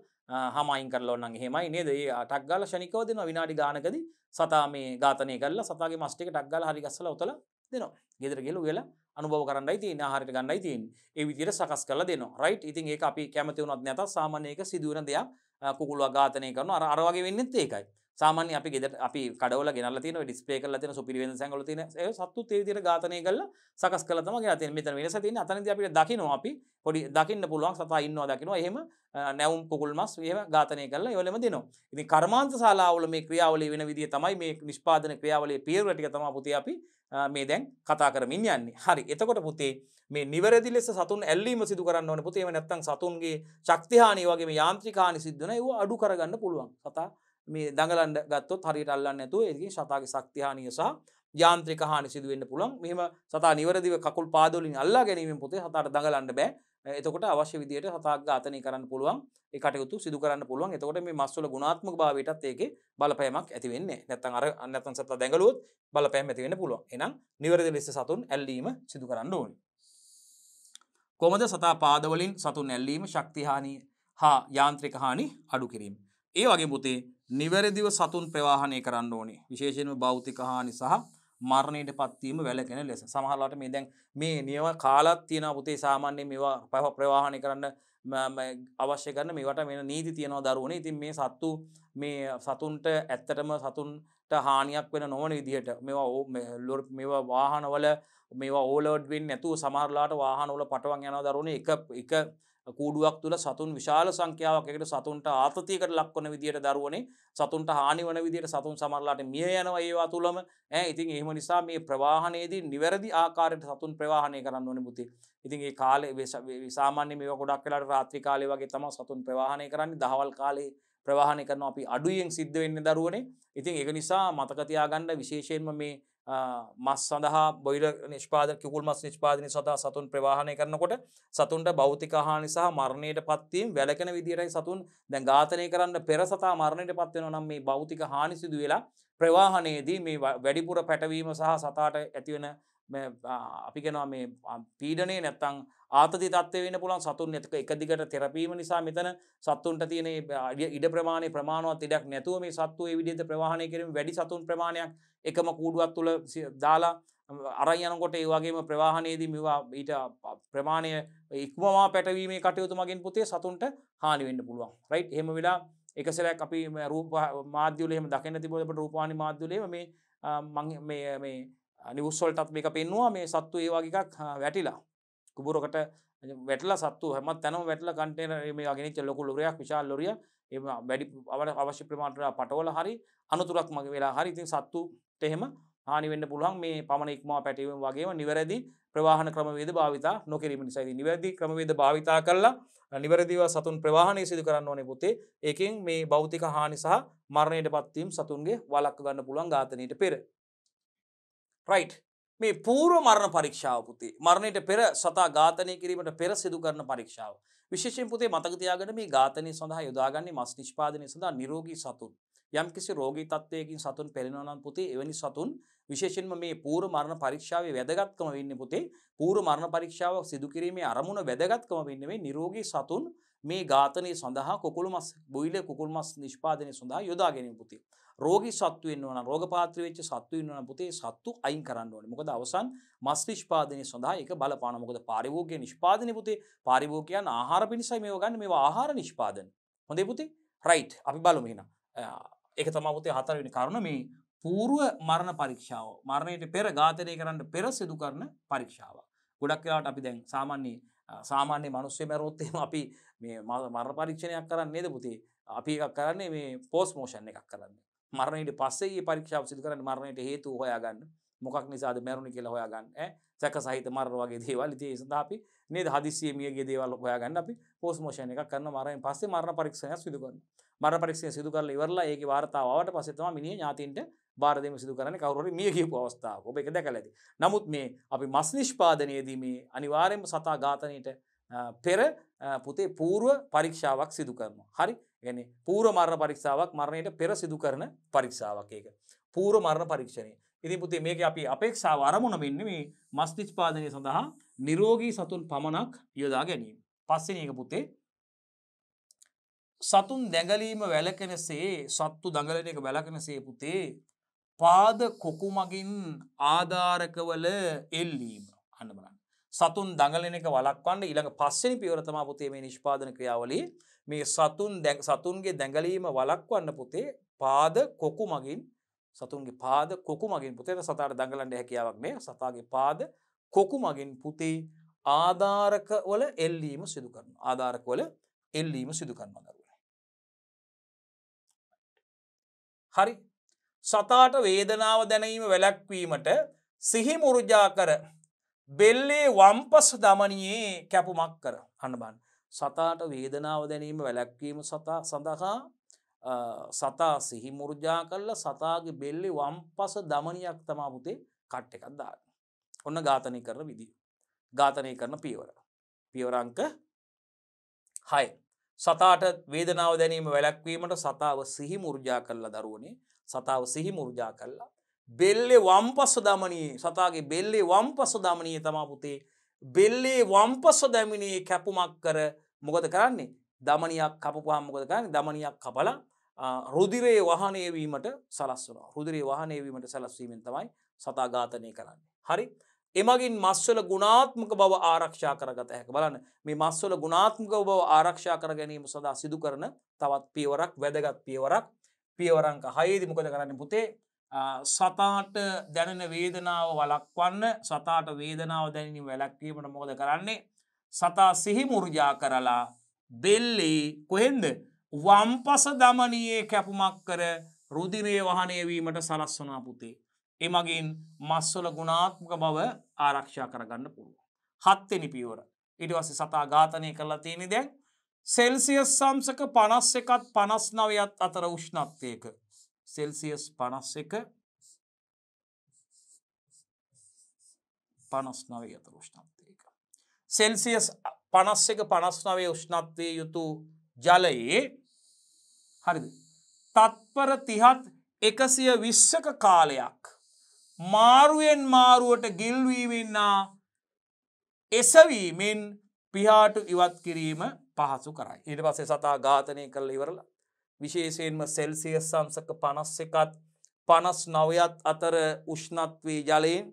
හැම අයින් කරලා ඕනනම් එහෙමයි නේද? ඒ ටක් ගාලා ෂණිකව දෙනවා විනාඩි ගානකදී සතා මේ ඝාතනය කරලා සතාගේ මස් ටික ටක් ගාලා හරි ගස්සලා උතලා දෙනවා. ගෙදර ගිහලා උයලා අනුභව කරන්නයි තියෙන්නේ ආහාරයට ගන්නයි තියෙන්නේ. ඒ විදිහට සකස් කරලා දෙනවා. රයිට්? ඉතින් ඒක අපි කැමති වුණත් නැතත් සාමාන්‍ය ඒක සිදුවෙන දෙයක්. කුකුලව ඝාතනය කරනවා. අර වගේ වෙන්නේත් ඒකයි. සාමාන්‍ය අපි ගෙදර අපි කඩවල ගෙනල්ලා තියෙන ඔය ඩිස්ප්ලේ කරලා තියෙන සුපිරි වෙනද සංගල තියෙන ඒ සත්තුත් ඒ විදිහට ඝාතනය කරලා සකස් කරලා තමයි ගෙනල්ලා තියෙන්නේ. මෙතන වෙනස තියෙන්නේ අතනදී අපිට දකින්නවා අපි පොඩි දකින්න පුළුවන් සතා ඉන්නවා දකින්නවා. එහෙම නැවුම් කුකුල් මස් එහෙම ඝාතනය කරලා ඒවලම දෙනවා. ඉතින් කර්මාන්ත ශාලාවල මේ ක්‍රියාවලිය වෙන විදිය තමයි මේ නිෂ්පාදන ක්‍රියාවලියේ පියවර ටික තමයි පුතේ අපි මේ දැන් කතා කරමින් යන්නේ. හරි. එතකොට පුතේ මේ නිවැරදි ලෙස සතුන් ඇල්ලීම සිදු කරන්න ඕනේ පුතේ. එහෙම නැත්නම් සතුන්ගේ ශක්ති හානිය වගේ මේ යාන්ත්‍රික හානි සිද්ධ වෙනවා. ඒව අඩු කරගන්න පුළුවන්. සතා මේ දඟලන්න ගත්තොත් හරියට අල්ලන්නේ නැතුව ඒකෙන් සතාගේ ශක්ති හානිය සහ යාන්ත්‍රික හානි සිදු වෙන්න පුළුවන්. මෙහෙම සතා නිවැරදිව කකුල් පාද වලින් අල්ලා ගැනීමෙන් පුතේ සතාට දඟලන්න බෑ. එතකොට අවශ්‍ය විදියට සතා ඝාතනය කරන්න පුළුවන්. ඒ කටයුතු සිදු කරන්න පුළුවන්. එතකොට මේ මස් වල ගුණාත්මක භාවයටත් ඒකේ බලපෑමක් ඇති වෙන්නේ නැහැ. නැත්නම් සතා දැඟලුවොත් බලපෑම් ඇති වෙන්න පුළුවන්. එහෙනම් නිවැරදි ලෙස සතුන් ඇල්ලීම සිදු කරන්න ඕනේ. කොහොමද සතා පාද වලින් සතුන් ඇල්ලීම ශක්ති හානි හා යාන්ත්‍රික හානි අඩු කිරීම. ඒ වගේ පුතේ නිවැරදිව සතුන් ප්‍රවාහනය කරන්න ඕනේ. විශේෂයෙන්ම භෞතික හානි සහ මරණයට පත්වීම වැළකෙන ලෙස. සමහරවිට මේ දැන් මේ නියම කාලක් තියෙනවා පුතේ සාමාන්‍යයෙන් මේවා ප්‍රවාහනය කරන්න අවශ්‍ය කරන මේවට වෙන නීති තියෙනවා දරුවනේ. ඉතින් මේ සත්තු මේ සතුන්ට ඇත්තටම සතුන්ට හානියක් වෙන නොවන විදිහට මේවා වාහනවල මේවා ඕවර්ලෝඩ් වෙන්නේ නැතුව සමහරලාට වාහනවල පටවන් යනවා දරුවනේ. එක කූඩුවක් තුල සතුන් විශාල සංඛ්‍යාවක් එකට සතුන්ට ආතතියකට ලක්වන විදිහට දරුවනේ සතුන්ට හානි වන විදිහට සතුන් සමහරලාට මිය යනවා ඒවා තුලම. ඉතින් එහෙම නිසා මේ ප්‍රවාහනයේදී නිවැරදි ආකාරයට සතුන් ප්‍රවාහනය කරන්න ඕනේ පුතේ. ඉතින් ඒ කාලේ සාමාන්‍ය මේවා ගොඩක් වෙලාවට රාත්‍රී කාලේ වගේ තමයි සතුන් ප්‍රවාහනය කරන්නේ. දහවල් කාලේ ප්‍රවාහනය කරනවා අපි අඩුවෙන් සිද්ධ වෙන්නේ දරුවනේ. ඉතින් ඒක නිසා මතක තියාගන්න විශේෂයෙන්ම මේ මස් සඳහා බොයිලර් නිෂ්පාදන කුකුල් මස් නිෂ්පාදනය සඳහා සතුන් ප්‍රවාහනය කරනකොට සතුන්ට භෞතික හානි සහ මරණයට පත්වීම වැළකෙන විදිහටයි සතුන් දැන් ඝාතනය කරන්න පෙර සතා මරණයට පත් වෙනවා නම් මේ භෞතික හානි සිදු වෙලා ප්‍රවාහනයේදී මේ වැඩිපුර පැටවීම සහ සතාට ඇතිවන අපි කියනවා මේ පීඩනය නැත්තම් ආතති තත්ත්වය වෙන්න පුළුවන් සතුන් එක දිගට තෙරපීම නිසා මෙතන සතුන්ට තියෙන ඉඩ ප්‍රමාණය ප්‍රමාණවත් ඉඩක් නැතුව මේ සත්තු ඒ විදිහට ප්‍රවාහනය කිරීම වැඩි සතුන් ප්‍රමාණයක් එකම කූඩුවක් තුල දාලා අරන් යනකොට ඒ වගේම ප්‍රවාහනයේදී මේවා ඊට ප්‍රමාණය ඉක්මවා පැටවීමේ කටයුතු මගින් පුතේ සතුන්ට හානි වෙන්න පුළුවන්. රයිට්. එහෙම වෙලා එක සැරයක් අපි රූප මාධ්‍ය වල එහෙම දකින්න තිබුණා අපේ රූපවාහිනී මාධ්‍ය වල එහෙම මේ නිවුස් වලටත් මේක පෙන්නුවා මේ සත්තු ඒ වගේ එකක් වැටිලා කුඹුරකට වැටලා සත්තු හැම තැනම වැටලා කන්ටේනර් මේ වගේ නෙච්ච ලොකු ලොරියක් විශාල ලොරියක් ඒ වැඩි අවශ්‍ය ප්‍රමාණයට පටවල හරි අනුතුරක් මගේ වෙලා හරි ඉතින් සත්තුට එහෙම හානි වෙන්න පුළුවන් මේ පමණ ඉක්මවා පැටවීම වගේම නිවැරදි ප්‍රවාහන ක්‍රමවේද භාවිතා නොකිරීම නිසා. ඉතින් නිවැරදි ක්‍රමවේද භාවිතා කළා නිවැරදිව සතුන් ප්‍රවාහනය සිදු කරන්න ඕනේ පුතේ. ඒකෙන් මේ භෞතික හානි සහ මරණයට පත්වීම සතුන්ගේ වළක්ව ගන්න පුළුවන් ඝාතනයට පෙර. රයිට්. මේ පූර්ව මරණ පරීක්ෂාව පුතේ මරණයට පෙර සතා ඝාතනය කිරීමට පෙර සිදු කරන පරීක්ෂාව. විශේෂයෙන් පුතේ මතක තියාගන්න මේ ඝාතනය සඳහා යොදාගන්නේ මස් නිෂ්පාදනය සඳහා නිරෝගී සතුන්. යම්කිසි රෝගී තත්ත්වයකින් සතුන් පෙළෙනවා නම් පුතේ එවැනි සතුන් විශේෂයෙන්ම මේ පූර්ව මරණ පරීක්ෂාවේ වැදගත්කම වෙන්නේ පුතේ පූර්ව මරණ පරීක්ෂාව සිදු කිරීමේ අරමුණ වැදගත්කම වෙන්නේ මේ නිරෝගී සතුන් මේ ඝාතනය සඳහා කුකුල් මස් බොයිලර් කුකුල් මස් නිෂ්පාදනය සඳහා යොදා ගැනීම පුතේ. රෝගී සත්තු වෙනවා නම් රෝගපාත්‍රී වෙච්ච සත්තු වෙනවා නම් පුතේ සත්තු අයින් කරන්න ඕනේ. මොකද අවසන් මස් නිෂ්පාදනය සඳහා ඒක බලපානවා. මොකද පාරිභෝගික නිෂ්පාදනය පුතේ පාරිභෝගිකයන් ආහාර පිණිසයි මේව ගන්න. මේවා ආහාර නිෂ්පාදන. හොඳේ පුතේ? රයිට්. අපි බලමු එහෙනම්. ඒක තමයි පුතේ හතරවෙනි කාරණා මේ පූර්ව මරණ පරීක්ෂාව. මරණයට පෙර ඝාතනය කරන්න පෙර සිදු කරන පරීක්ෂාව. ගොඩක් වෙලාවට අපි දැන් සාමාන්‍ය මිනිස්සු මැරුවොත් එහෙම අපි මේ මරණ පරීක්ෂණයක් කරන්නේ නේද පුතේ? අපි එකක් කරන්නේ මේ පෝස්ට් මෝෂන් එකක් කරන්නේ. මරණයට පස්සේ මේ පරීක්ෂාව සිදු කරන්නේ මරණයට හේතුව හොයාගන්න. මොකක් නිසාද මැරුණේ කියලා හොයාගන්න. සැක සහිත මරණ වගේ දේවල්. ඉතින් ඒ සඳහා අපි නේද හදිස්සියේ මියගේ දේවල් හොයාගන්න අපි පෝස්ට් මෝෂන් එකක් කරනවා. මරණයෙන් පස්සේ මරණ පරීක්ෂණයක් සිදු කරනවා. මරණ පරීක්ෂණය සිදු කරලා ඉවරලා ඒකේ වාර්තාව ආවට පස්සේ තමයි මිනිහ ඥාතීන්ට බාර දෙීම සිදු කරන්නේ කවුරු හරි මිය ගියපු අවස්ථාවක. ඔබ ඒක දැකලා ඇති. නමුත් මේ අපි මස් නිෂ්පාදනයේදී මේ අනිවාර්යයෙන්ම සතා ඝාතනයට පෙර පුතේ පූර්ව පරීක්ෂාවක් සිදු කරනවා. හරි? يعني පූර්ව මරණ පරීක්ෂාවක් මරණයට පෙර සිදු කරන පරීක්ෂාවක් ඒක. පූර්ව මරණ පරීක්ෂණය. ඉතින් පුතේ මේකේ අපි අපේක්ෂාව අරමුණ වෙන්නේ මේ මස් නිෂ්පාදනය සඳහා නිරෝගී සතුන් පමණක් යොදා ගැනීම. පස්වෙනි එක පුතේ සතුන් දැඟලීම වැළකෙනසේ සත්තු දඟලන එක වැළකෙනසේ පුතේ පාද කොකු මගින් ආධාරකවල එල්ලීම. අන්න බලන්න. සතුන් දඟලන එක වළක්වන්න ඊළඟ පස්වෙනි පියවර තමයි පුතේ මේ නිෂ්පාදන ක්‍රියාවලියේ මේ සතුන්ගේ දැඟලීම වළක්වන්න පුතේ පාද කොකු මගින් සතුන්ගේ පාද කොකු මගින් පුතේ සතාට දඟලන්න හැකියාවක් නෑ. සතාගේ පාද කොකු මගින් පුතේ ආධාරකවල එල්ලීම සිදු කරනවා. ආධාරකවල එල්ලීම සිදු කරනවා. හරි. සතාට වේදනාව දැනීම වැළැක්වීමට සිහි මුර්ජා කර බෙල්ලේ වම්පස දමනියේ කැපුමක් කර. අන්න බලන්න. සතාට වේදනාව දැනීම වැළැක්වීම සඳහා සතා සිහි මුර්ජා කළා සතාගේ බෙල්ලේ වම්පස දමනියක් තමයි පුතේ කට් එකක් දාන්නේ. ඔන්න ඝාතනය කරන විදිය. ඝාතනය කරන පියවර. පියවර අංක 6. සතාට වේදනාව දැනීම වැළැක්වීමට සතාව සිහි මුර්ජා කළා දරුවනේ. සතාව සිහි මුර්ජා කළා. බෙල්ලේ වම්පස දමනියේ සතාගේ බෙල්ලේ වම්පස දමනියේ තමයි පුතේ බෙල්ලේ වම්පස දමනියේ කැපුමක් කර මොකද කරන්නේ? දමනියක් කපපුවාම මොකද කරන්නේ? දමනියක් කපලා රුධිරයේ වහනය වීමට සලස්වනවා. රුධිරයේ වහනය වීමට සලස්වීමෙන් තමයි සතා ඝාතනය කරන්නේ. හරි? එමගින් මස්වල ගුණාත්මක බව ආරක්ෂා කරගත හැක. බලන්න මේ මස්වල ගුණාත්මක බව ආරක්ෂා කර ගැනීම සඳහා සිදු කරන තවත් පියවරක් වැදගත් පියවරක් පියවර අංක 6 දී මොකද කරන්නේ පුතේ? සතාට දැනෙන වේදනාව වළක්වන්න සතාට වේදනාව දැනීම වැළැක්වීමට මොකද කරන්නේ? සතා සිහි මුර්ජා කරලා බෙල්ලේ කොහෙන්ද? වම්පස දමනියේ කැපුමක් කර රුධිරය වහනය වීමට සලස්වනවා පුතේ. එමගින් මස්වල ගුණාත්මක බව ආරක්ෂා කරගන්න පුළුවන්. 7 වෙනි පියවර. ඊට පස්සේ සතා ඝාතනය කරලා තියෙන්නේ දැන් සෙල්සියස් අංශක 51ත් 59ත් අතර උෂ්ණත්වයක. සෙල්සියස් 51 59 අතර උෂ්ණත්වයක. සෙල්සියස් 51 59 උෂ්ණත්වයේ යුතු ජලයේ හරිද? තත්පර 30ත් 120ක කාලයක් මාරුවෙන් මාරුවට ගිල්වීමෙන් එසවීමෙන් පිහාටු ඉවත් කිරීම පහසු කරයි. ඊට පස්සේ සතා ඝාතනය කරලා ඉවරලා විශේෂයෙන්ම සෙල්සියස් අංශක 51ත් 59ත් අතර උෂ්ණත්වයේ ජලයෙන්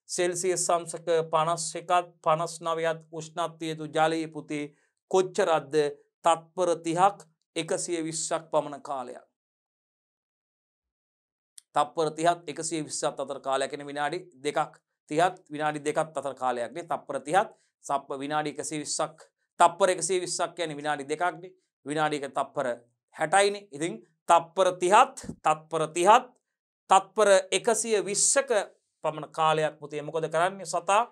සෙල්සියස් අංශක 51ත් 59ත් උෂ්ණත්වයේ තු ජලයේ පුතේ කොච්චරක්ද? තත්පර 30ක් 120ක් පමණ කාලයක්. තත්පර 30ත් 120ත් අතර කාලයක් කියන්නේ විනාඩි 2ක් 30ත් විනාඩි 2ක් අතර කාලයක් නේ. තත්පර 30ත් විනාඩි 120ක් තත්පර 120ක් කියන්නේ විනාඩි 2ක් නේ. විනාඩියක තත්පර 60යි නේ. ඉතින් තත්පර 30ත් තත්පර 120ක පමණ කාලයක් පුතේ මොකද කරන්නේ? සතා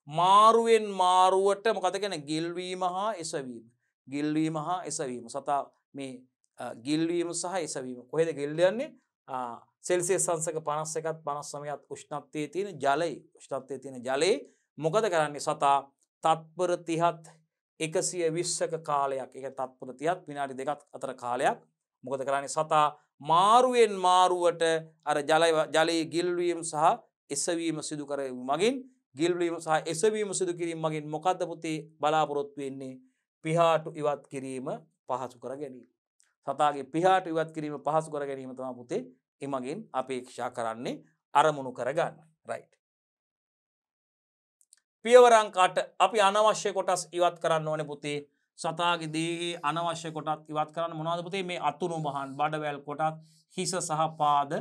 මාරුවෙන් මාරුවට මොකද කියන්නේ? ගිල්වීම හා එසවීම. ගිල්වීම හා එසවීම. සතා මේ ගිල්වීම සහ එසවීම කොහෙද ගෙල්ලන්නේ? සෙල්සියස් අංශක 51ත් 59ත් උෂ්ණත්වයේ තියෙන ජලයේ මොකද කරන්නේ? සතා තත්පර 30ත් 120ක කාලයක්, ඒක තත්පර 30ත් විනාඩි 2ක් අතර කාලයක් මොකද කරන්නේ? සතා මාරුවෙන් මාරුවට අර ජලයේ ගිල්වීම සහ එසවීම සිදු කිරීම මගින් සිදු කිරීම මගින් මොකද්ද පුතේ බලාපොරොත්තු වෙන්නේ? පිහාටු ඉවත් කිරීම පහසු කර ගැනීම. සතාගේ පිහාටු ඉවත් කිරීම පහසු කර ගැනීම තමයි පුතේ එමගින් අපේක්ෂා කරන්නේ, අරමුණු කරගන්න. රයිට්. පියවර අංක 8 අපි අනවශ්‍ය කොටස් ඉවත් කරන්න ඕනේ පුතේ. සතාගේ දේහයේ අනවශ්‍ය කොටස් ඉවත් කරන්න මොනවද පුතේ? මේ අතුණු බහන්, බඩවැල් කොටස්, හිස සහ පාද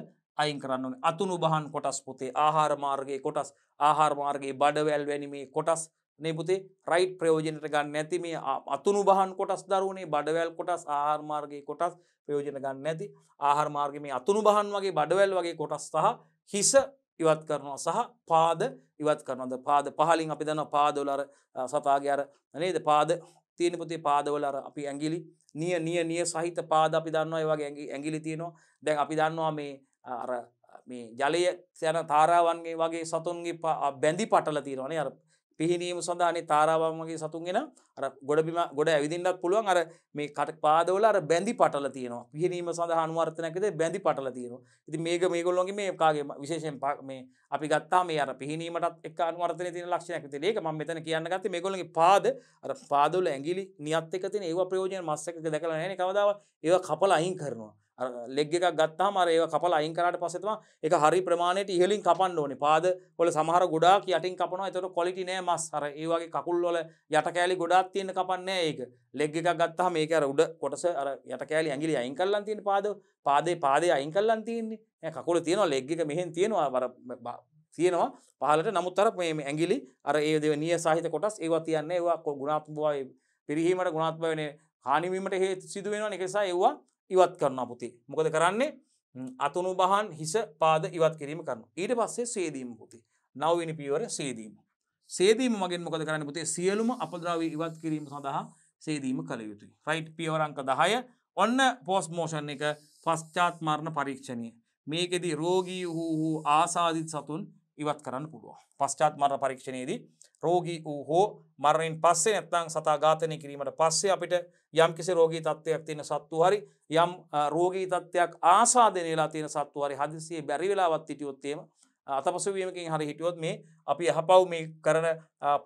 අයින් කරන්න ඕනේ. අතුණු බහන් කොටස් පුතේ ආහාර මාර්ගයේ කොටස්, ආහාර මාර්ගයේ බඩවැල් වැනි මේ කොටස් නේ පුතේ රයිට් ප්‍රයෝජනට ගන්න නැති මේ අතුණු බහන් කොටස් දරුවනේ, බඩවැල් කොටස්, ආහාර මාර්ගයේ කොටස් ප්‍රයෝජන ගන්න නැති ආහාර මාර්ගයේ මේ අතුණු බහන් වගේ බඩවැල් වගේ කොටස් සහ හිස ඉවත් කරනවා සහ පාද ඉවත් කරනවා. පාද පහලින් අපි දන්නවා පාදවල අර සතාගේ අර නේද පාද තියෙන පුතේ, පාදවල අර අපි ඇඟිලි නිය සහිත පාද අපි දන්නවා. ඒ වගේ ඇඟිලි තියෙනවා. දැන් අපි දන්නවා මේ අර මේ ජලයේ යන තාරාවන්ගේ වගේ සතුන්ගේ බැඳි පටල තියෙනවානේ. අර පිහිනීම සඳහානේ තාරාවන් වගේ සතුන් එන අර ගොඩ ඇවිදින්නත් පුළුවන්. අර මේ පාදවල අර බැඳි පටල තියෙනවා. පිහිනීම සඳහා අනුවර්තනයක් විදිහට බැඳි පටල තියෙනවා. ඉතින් මේගොල්ලෝගේ මේ කාගේ විශේෂයෙන් මේ අපි ගත්තා මේ අර පිහිනීමටත් එක්ක අනුවර්තනයේ තියෙන ලක්ෂණයක් විදිහට. ඒක මම මෙතන කියන්න ගත්තේ මේගොල්ලෝගේ අර පාදවල ඇඟිලි නියත් එක තියෙන ඒවා ප්‍රයෝජන මස් එකක දැකලා නැහැ නේ කවදාවත්. ඒවා කපලා අයින් කරනවා. ලෙග් එකක් ගත්තාම අර ඒවා කපලා අයින් කරාට පස්සේ තමයි ඒක හරි ප්‍රමාණයට ඉහළින් කපන්න ඕනේ. පාද වල සමහර ගොඩාක් යටින් කපනවා. ඒතකොට ක්වොලිටි නෑ මස්. අර ඒ වගේ කකුල් වල යට කෑලි ගොඩාක් තියෙන කපන්නේ නෑ ඒක. ලෙග් එකක් ගත්තාම මේක අර උඩ කොටස අර යට කෑලි ඇඟිලි අයින් කරලා තියෙන පාදේ අයින් කරලා තියෙන්නේ. ඈ කකුල තියෙනවා, ලෙග් එක මෙහෙන් තියෙනවා, අර තියෙනවා පහලට. නමුත් අර මේ ඇඟිලි අර ඒ දෙවනිය සාහිත කොටස් ඒවා තියන්නේ. ඒවා ගුණාත්මක බව පිරිහීමට ගුණාත්මක වෙන්නේ හානි වීමට හේතු සිදු වෙනවා. ඒක නිසා ඒවා ඉවත් කරනවා පුතේ. මොකද කරන්නේ? අතුණු බහන්, හිස, පාද ඉවත් කිරීම කරනවා. ඊට පස්සේ සේදීම පුතේ. 9 වෙනි පියවර සේදීම. සේදීම මගින් මොකද කරන්නේ පුතේ? සියලුම අපද්‍රව්‍ය ඉවත් කිරීම සඳහා සේදීම කළ යුතුයි. රයිට්. පියවර අංක 10. ඔන්න පෝස්ට් මෝෂන් එක පශ්චාත් මරණ පරීක්ෂණය. මේකෙදි රෝගී වූ ආසාදිත සතුන් ඉවත් කරන්න පුළුවන්. පශ්චාත් මරණ පරීක්ෂණයේදී රෝගී වූ හෝ මරණයෙන් පස්සේ නැත්නම් සතා ඝාතනය කිරීමට පස්සේ අපිට යම් කිසි රෝගී තත්ත්වයක් තියෙන සත්තු හරි යම් රෝගී තත්ත්වයක් ආසාදනය වෙලා තියෙන සත්තු හරි හදිසියේ බැරි වෙලාවත් හිටියොත් එහෙම අතපසු වීමකින් හරි හිටියොත් මේ අපි අහපව් මේ කරන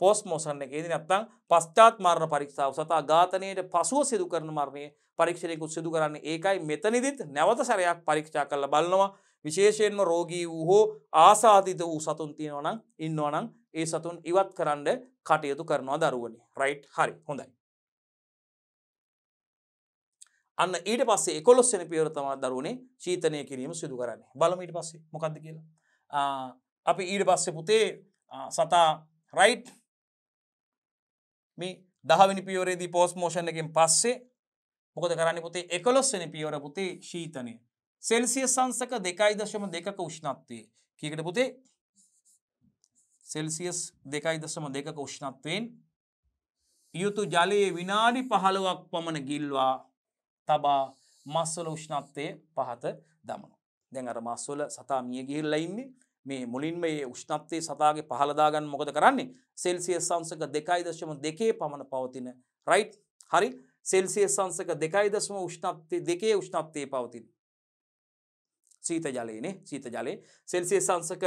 පෝස්ට් මෝෂන් එකේදී නැත්නම් පශ්චාත් මරණ පරීක්ෂාව සතා ඝාතනයේ පසුව සිදු කරන මරණයේ පරීක්ෂණයකුත් සිදු කරන්නේ. ඒකයි මෙතනදිත් නැවත සැරයක් පරීක්ෂා කරලා බලනවා. විශේෂයෙන්ම රෝගී වූ හෝ ආසාදිත වූ සතුන් තියෙනවා නම් ඉන්නවා නම් ඒ සතුන් ඉවත් කරන්න කටයුතු කරනවා දරුවනේ. රයිට් හරි හොඳයි. අන්න ඊට පස්සේ 11 වෙනි පියවර තමයි දරුවනේ ශීතනය කිරීම සිදු කරන්නේ. බලමු ඊට පස්සේ මොකක්ද කියලා. අපි ඊට පස්සේ පුතේ සතා රයිට් මේ 10 වෙනි පියවරේදී පෝස්ට් මෝෂන් එකෙන් පස්සේ මොකද කරන්නේ පුතේ 11 වෙනි පියවර පුතේ ශීතනය. සෙල්සියස් අංශක 2.2ක උෂ්ණත්වයේ කීයකට පුතේ සෙල්සියස් 2.2ක උෂ්ණත්වයෙන් යුතු ජලයේ විනාඩි 15ක් පමණ ගිල්වා තබා මස්වල උෂ්ණත්වයේ පහත දමනවා. දැන් අර මස්වල සතා මිය ගිහිල්ලා ඉන්නේ. මේ මුලින්ම මේ උෂ්ණත්වයේ සතාගේ පහළ දාගන්න මොකද කරන්නේ? සෙල්සියස් අංශක 2.2 පමණ පවතින රයිට් හරි සෙල්සියස් අංශක 2.2 උෂ්ණත්වයේ පවතින සීත ජලයේනේ සීත ජලයේ සෙල්සියස් අංශක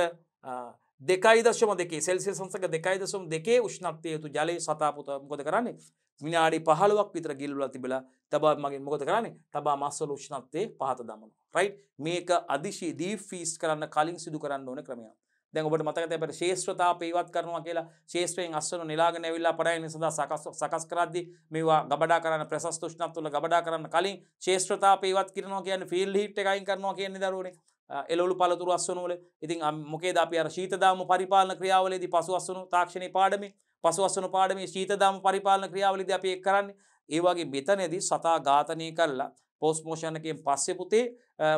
2.2 සෙල්සියස් අංශක 2.2 උෂ්ණත්වයේ යුතු ජලයේ සතා පුත මොකද කරන්නේ? විනාඩි 15ක් විතර ගිල්වලා තිබලා තබා මගෙන් මොකද කරන්නේ? තබා මස්වල උෂ්ණත්වයේ පහත දමනවා. රයිට් මේක අදිශී ඩීප් ෆ්‍රීස් කරන්න කලින් සිදු කරන්න ඕන ක්‍රමයක්. දැන් ඔබට මතකද අපේ ශේෂ්ත්‍ර තාපය ඉවත් කරනවා කියලා ශේෂ්ත්‍රයෙන් අස්වන නෙලාගෙන ඇවිල්ලා පරායන සඳහා සකස් කරද්දී මේවා ගබඩා කරන්න ප්‍රශස්ත උෂ්ණත්වවල ගබඩා කරන්න කලින් ශේෂ්ත්‍ර තාපය ඉවත් කරනවා කියන්නේ ෆීල්ඩ් හීට් එක අයින් කරනවා කියන්නේ දරුවනේ. එළවලු පළතුරු අස්වන වල ඉතින් මොකේද අපි අර ශීතදාම පරිපාලන ක්‍රියාවලියේදී පසු අස්වන තාක්ෂණයේ පාඩමේ පසු අස්වන පාඩමේ ශීතදාම පරිපාලන ක්‍රියාවලියේදී අපි ඒක කරන්නේ. ඒ වගේ මෙතනදී සතා ඝාතනය කළා පෝස්ට් මෝෂන් එකෙන් පස්සේ පුතේ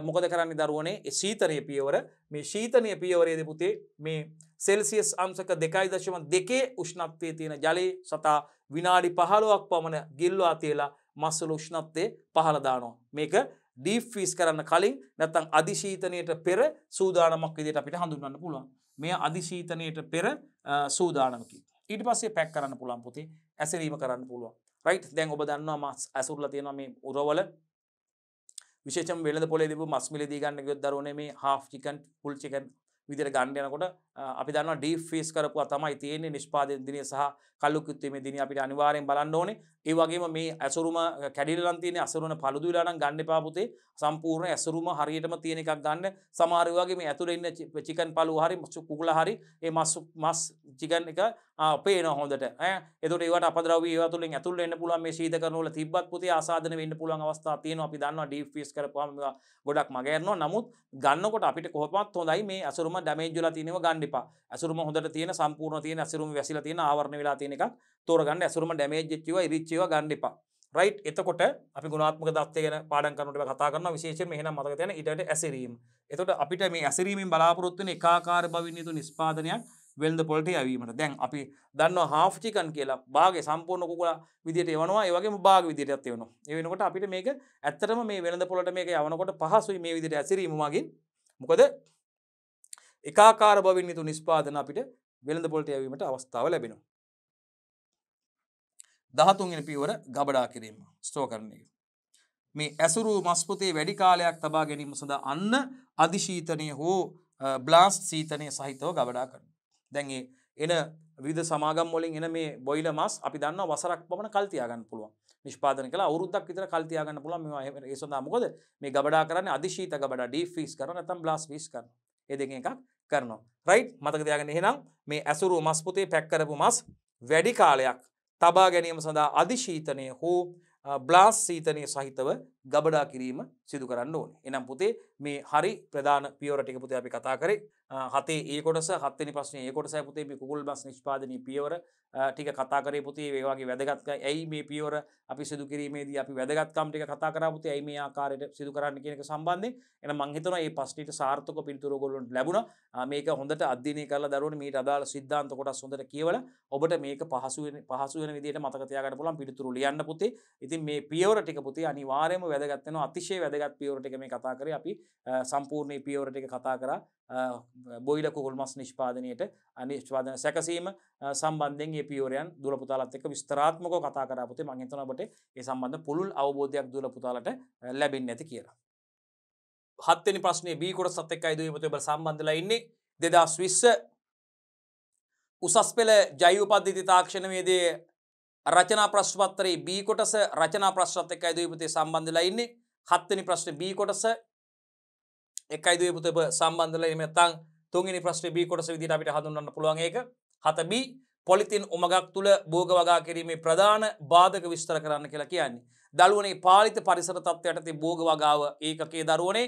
මොකද කරන්නේ දරුවනේ? ඒ ශීතනීය පියවර මේ ශීතනීය පියවරේදී පුතේ මේ සෙල්සියස් අංශක 2.2 උෂ්ණත්වයේ තියෙන ජලයේ සතා විනාඩි 15ක් පමණ ගිල්වා තියලා මස්වල උෂ්ණත්වයේ පහළ දානවා. මේක ඩීප් ෆ්‍රීස් කරන්න කලින් නැත්නම් අධිශීතනයට පෙර සූදානමක් විදිහට අපිට හඳුන්වන්න පුළුවන්. මේ අධිශීතනයට පෙර සූදානමකි. ඊට පස්සේ පැක් කරන්න පුළුවන් පුතේ ඇසිරීම කරන්න පුළුවන්. රයිට් දැන් ඔබ දන්නවා මස් ඇසුරලා තියෙනවා මේ උරවල විශේෂයෙන්ම වෙළඳ පොලේ දීපු මස් මිලදී ගන්න ගියොත් දරුවනේ මේ half chicken full chicken විදිහට ගන්න යනකොට අපි දන්නවා ඩීප් ෆ්‍රීස් කරපුවා තමයි තියෙන්නේ නිෂ්පාදන දිනය සහ කළු කිත්වීමේ දිනය අපිට අනිවාර්යෙන් බලන්න ඕනේ. ඒ වගේම මේ ඇසුරුම කැඩිලා නම් තියෙන්නේ අසුරුන පළුදු වෙලා නම් ගන්න එපා පුතේ. සම්පූර්ණ ඇසුරුම හරියටම තියෙන එකක් ගන්න. සමහර වගේ මේ ඇතුලේ ඉන්න චිකන් පළුව හරි කුකුලා හරි ඒ මස් චිකන් එක පේනවා හොඳට. එතකොට ඒවට අපද්‍රව්‍ය ඒවා තුලින් ඇතුල් වෙන්න පුළුවන් මේ ශීතකරණ වල තිබ්බත් පුතේ ආසාදන වෙන්න පුළුවන් අවස්ථා තියෙනවා. අපි දන්නවා ඩීප් ෆ්‍රීස් කරපුවාම මේවා ගොඩක් මග යනවා. නමුත් ගන්නකොට අපිට කොහොමවත් හොඳයි මේ අසුරුම ඩැමේජ් වෙලා තියෙනව ගන්න එපා. අසුරුම හොඳට තියෙන සම්පූර්ණ තියෙන අසුරුම වැසිලා තියෙන ආවරණ වෙලා තියෙන එකක් තෝරගන්න. අසුරුම ඩැමේජ් වෙච්ච ඒවා ඉරිච්ච ඒවා ගන්න එපා. රයිට් එතකොට අපි ගුණාත්මක දත්තය ගැන පාඩම් කරනකොට කතා කරනවා විශේෂයෙන්ම එහෙනම් මතක තියාගන්න ඊට ඇසිරීම. එතකොට අපිට මේ ඇසිරීමෙන් බලාපොරොත්තු වෙන ඒකාකාර බවින් යුතු නිෂ්පාදනයක් වෙළඳ පොළට යවීමට. දැන් අපි දන්නවා half chicken කියලා භාගේ සම්පූර්ණ කුකුලා විදියට එවනවා. ඒ වගේම භාග විදියටත් එවනවා. ඒ වෙනකොට අපිට මේක ඇත්තටම මේ වෙළඳ පොළට මේක යවනකොට පහසුයි මේ විදියට ඇසිරීම මගින්. මොකද ඒකාකාර බවින් යුතු නිෂ්පාදන අපිට වෙළඳ පොළට යවීමට අවස්ථාව ලැබෙනවා. 13 වෙනි පියවර ගබඩා කිරීම ස්ටෝර් කරන එක. මේ ඇසුරු මස් පුතේ වැඩි කාලයක් තබා ගැනීම සඳහා අන්න අධිශීතනීය හෝ බ්ලාස්ට් සීතනීය සහිතව ගබඩා කරනවා. දැන් එන විවිධ සමාගම් වලින් එන මේ බොයිලර් මස් අපි දන්නවා වසරක් පමණ කල් තියා ගන්න පුළුවන්. නිෂ්පාදනය කළා අවුරුද්දක් විතර කල් තියා ගන්න පුළුවන්. මේවා ඒ සඳහා මොකද මේ ගබඩා කරන්නේ අධිශීත ගබඩා ඩීප් ෆ්‍රීස් කරනවා නැත්නම් බ්ලාස්ට් ෆ්‍රීස් කරනවා. ඒ දෙකෙන් එකක් කරනවා. රයිට් මතක තියාගන්න. එහෙනම් මේ ඇසුරු මස් පුතේ පැක් කරපු මස් වැඩි කාලයක් තබා ගැනීම සඳහා අධිශීතනය හෝ බ්ලාස්ට් සීතනය සහිතව ගබඩා කිරීම සිදු කරන්න ඕනේ. එනම් පුතේ මේ හරි ප්‍රධාන පියවර ටික පුතේ අපි කතා කරේ. 7 ඒ කොටස 7 වෙනි ප්‍රශ්නේ ඒ කොටසයි පුතේ මේ කුකුල් මස් නිෂ්පාදනයේ පියවර ටික කතා කරේ පුතේ. ඒ වගේ වැදගත්කම් ඇයි මේ පියවර අපි සිදු කිරීමේදී අපි වැදගත්කම් ටික කතා කරා පුතේ. ඇයි මේ ආකාරයට සිදු කරන්න කියන එක සම්බන්ධයෙන්. එහෙනම් මම හිතනවා මේ ප්‍රශ්නෙට සාර්ථක පිළිතුරු ඔයගොල්ලන්ට ලැබුණා. මේක හොඳට අධ්‍යයනය කරලා දරුවනේ මේට අදාළ සිද්ධාන්ත කොටස් හොඳට කියවලා ඔබට මේක පහසු වෙන විදිහට මතක තියාගන්න පුළුවන් පිළිතුරු ලියන්න පුතේ. ඉතින් මේ පියවර ටික පුතේ අනිවාර්යයෙන්ම වැදගත් වෙනවා. අතිශය වැදගත් පියවර ටික මේ කතා කරේ. අපි සම්පූර්ණ මේ පියවර ටික කතා කරා බොයිලර් කුකුල් මස් නිෂ්පාදනයේට නිෂ්පාදන සැකසීම සම්බන්ධයෙන් මේ පියවරයන් දුර පුතාලත් එක්ක විස්තරාත්මකව කතා කරා පුතේ. මම හිතනවා ඔබට ඒ සම්බන්ධ පුළුල් අවබෝධයක් දුර පුතාලට ලැබෙන්නේ නැති කියලා. 7 වෙනි ප්‍රශ්නේ B කොටසත් එක්කයි දුවේ පුතේ ඔබ සම්බන්ධලා ඉන්නේ. 2020 උසස් පෙළ ජෛව පද්ධති තාක්ෂණවේදී රචනා ප්‍රශ්න පත්‍රයේ B කොටස රචනා ප්‍රශ්නත් එක්කයි දුවේ පුතේ සම්බන්ධලා ඉන්නේ. 7 වෙනි ප්‍රශ්නේ B කොටස එකයි දුවේ පුතේ ඔබ සම්බන්ධලා ඉන්නේ. නැත්නම් 3 වෙනි ප්‍රශ්නේ B කොටස විදිහට අපිට හඳුන්වන්න පුළුවන් ඒක. 7B පොලිතින් උමගක් තුල භෝග වගා කිරීමේ ප්‍රධාන බාධක විස්තර කරන්න කියලා කියන්නේ. දරුවනේ පාලිත පරිසර තත්ත්වයට ති භෝග වගාව ඒකකයේ දරුවනේ